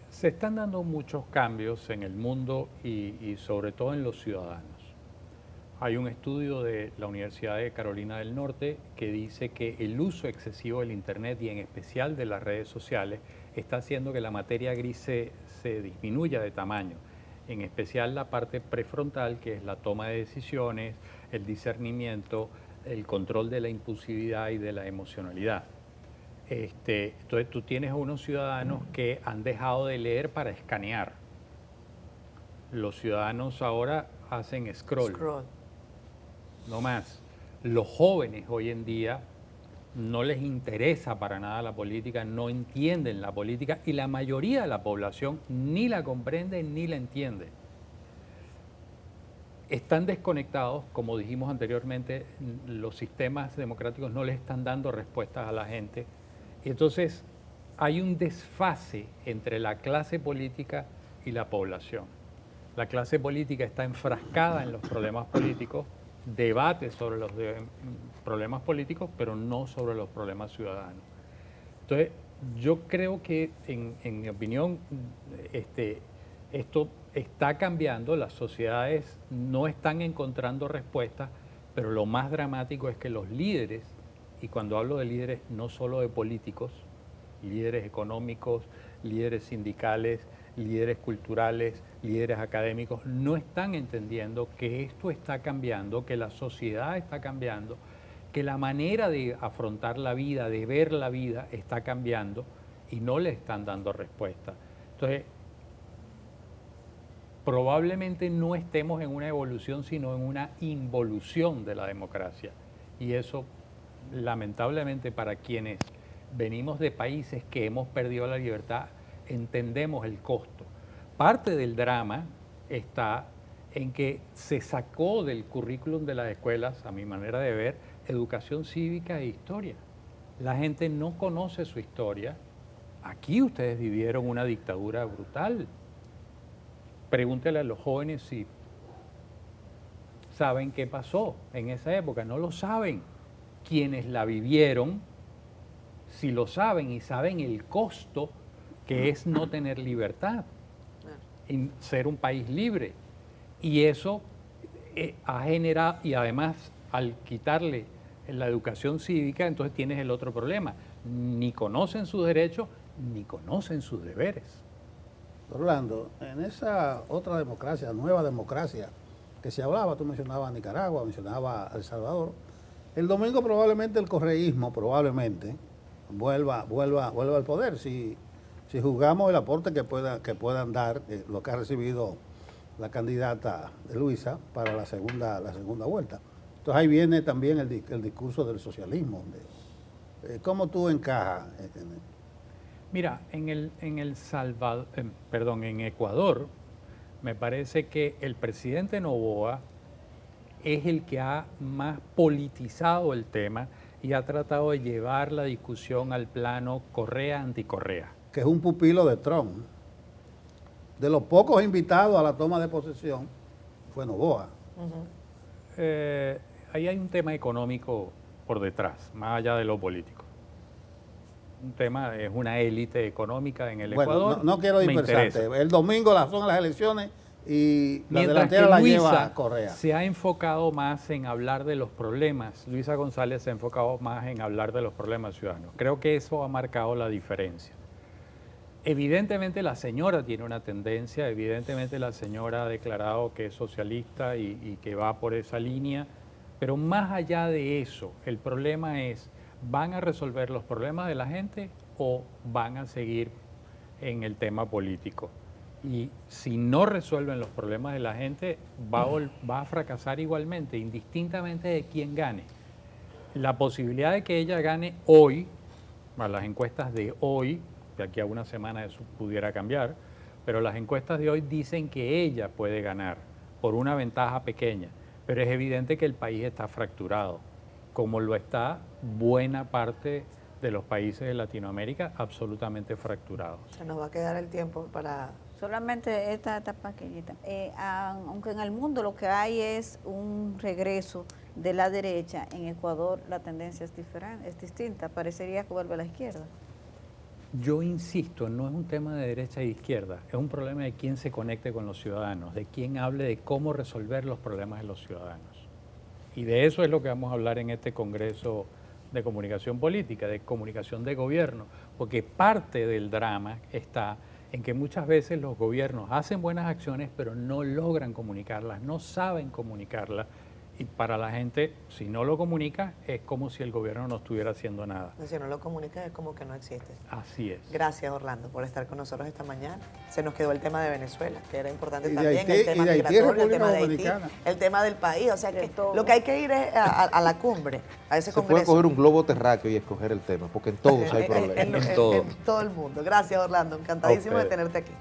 se están dando muchos cambios en el mundo y sobre todo en los ciudadanos. Hay un estudio de la Universidad de Carolina del Norte que dice que el uso excesivo del Internet y en especial de las redes sociales está haciendo que la materia gris se disminuya de tamaño, en especial la parte prefrontal, que es la toma de decisiones, el discernimiento, el control de la impulsividad y de la emocionalidad. Entonces tú tienes unos ciudadanos que han dejado de leer para escanear. Los ciudadanos ahora hacen scroll. No más. Los jóvenes hoy en día no les interesa para nada la política, no entienden la política y la mayoría de la población ni la comprende ni la entiende. Están desconectados, como dijimos anteriormente, los sistemas democráticos no les están dando respuestas a la gente. Y entonces hay un desfase entre la clase política y la población. La clase política está enfrascada en los problemas políticos, debate sobre los problemas políticos, pero no sobre los problemas ciudadanos. Entonces, yo creo que, en mi opinión, esto está cambiando, las sociedades no están encontrando respuestas, pero lo más dramático es que los líderes, y cuando hablo de líderes, no solo de políticos, líderes económicos, líderes sindicales, líderes culturales, líderes académicos, no están entendiendo que esto está cambiando, que la sociedad está cambiando, que la manera de afrontar la vida, de ver la vida, está cambiando y no le están dando respuesta. Entonces, probablemente no estemos en una evolución, sino en una involución de la democracia. Y eso, lamentablemente, para quienes venimos de países que hemos perdido la libertad, entendemos el costo. Parte del drama está en que se sacó del currículum de las escuelas, a mi manera de ver, educación cívica e historia. La gente no conoce su historia. Aquí ustedes vivieron una dictadura brutal. Pregúntele a los jóvenes si saben qué pasó en esa época. No lo saben. Quienes la vivieron, si lo saben y saben el costo que es no tener libertad, y ser un país libre. Y eso ha generado, y además al quitarle la educación cívica, entonces tienes el otro problema. Ni conocen sus derechos, ni conocen sus deberes. Orlando, en esa otra democracia, nueva democracia que se hablaba, tú mencionabas Nicaragua, mencionabas El Salvador, el domingo probablemente el correísmo probablemente vuelva al poder si juzgamos el aporte que puedan dar, lo que ha recibido la candidata de Luisa para la segunda vuelta. Entonces ahí viene también el discurso del socialismo. ¿Cómo tú encajas? Mira, en Ecuador, me parece que el presidente Noboa es el que ha más politizado el tema y ha tratado de llevar la discusión al plano Correa-anticorrea. Que es un pupilo de Trump. De los pocos invitados a la toma de posesión, fue Noboa. Ahí hay un tema económico por detrás, más allá de lo político. Un tema, es una élite económica en el Ecuador. No quiero dispersarte. El domingo son las elecciones y la Mientras delantera que la Luisa lleva Correa. se ha enfocado más en hablar de los problemas. Luisa González se ha enfocado más en hablar de los problemas ciudadanos. Creo que eso ha marcado la diferencia. Evidentemente la señora tiene una tendencia, evidentemente la señora ha declarado que es socialista y que va por esa línea, pero más allá de eso, el problema es, ¿van a resolver los problemas de la gente o van a seguir en el tema político? Y si no resuelven los problemas de la gente, va a fracasar igualmente, indistintamente de quién gane. La posibilidad de que ella gane hoy, a las encuestas de hoy, de aquí a una semana eso pudiera cambiar, pero las encuestas de hoy dicen que ella puede ganar por una ventaja pequeña, pero es evidente que el país está fracturado, como lo está buena parte de los países de Latinoamérica, absolutamente fracturados. Se nos va a quedar el tiempo para... Solamente esta pequeñita. Aunque en el mundo lo que hay es un regreso de la derecha, en Ecuador la tendencia es diferente, es distinta. Parecería que vuelve a la izquierda. Yo insisto, no es un tema de derecha e izquierda, es un problema de quién se conecte con los ciudadanos, de quién hable de cómo resolver los problemas de los ciudadanos. Y de eso es lo que vamos a hablar en este Congreso de Comunicación Política, de comunicación de gobierno, porque parte del drama está en que muchas veces los gobiernos hacen buenas acciones, pero no logran comunicarlas, no saben comunicarlas. Y para la gente, si no lo comunica, es como si el gobierno no estuviera haciendo nada. Si no lo comunica, es como que no existe. Así es. Gracias, Orlando, por estar con nosotros esta mañana. Se nos quedó el tema de Venezuela, que era importante Y de también, Haití, el tema y de Haití, migratorio, el tema de República Haití, Dominicana. el tema del país. O sea, que lo que hay que ir es a la cumbre, a ese Se puede congreso. coger un globo terráqueo y escoger el tema, porque en todos hay problemas. En todo el mundo. Gracias, Orlando. Encantadísimo de tenerte aquí.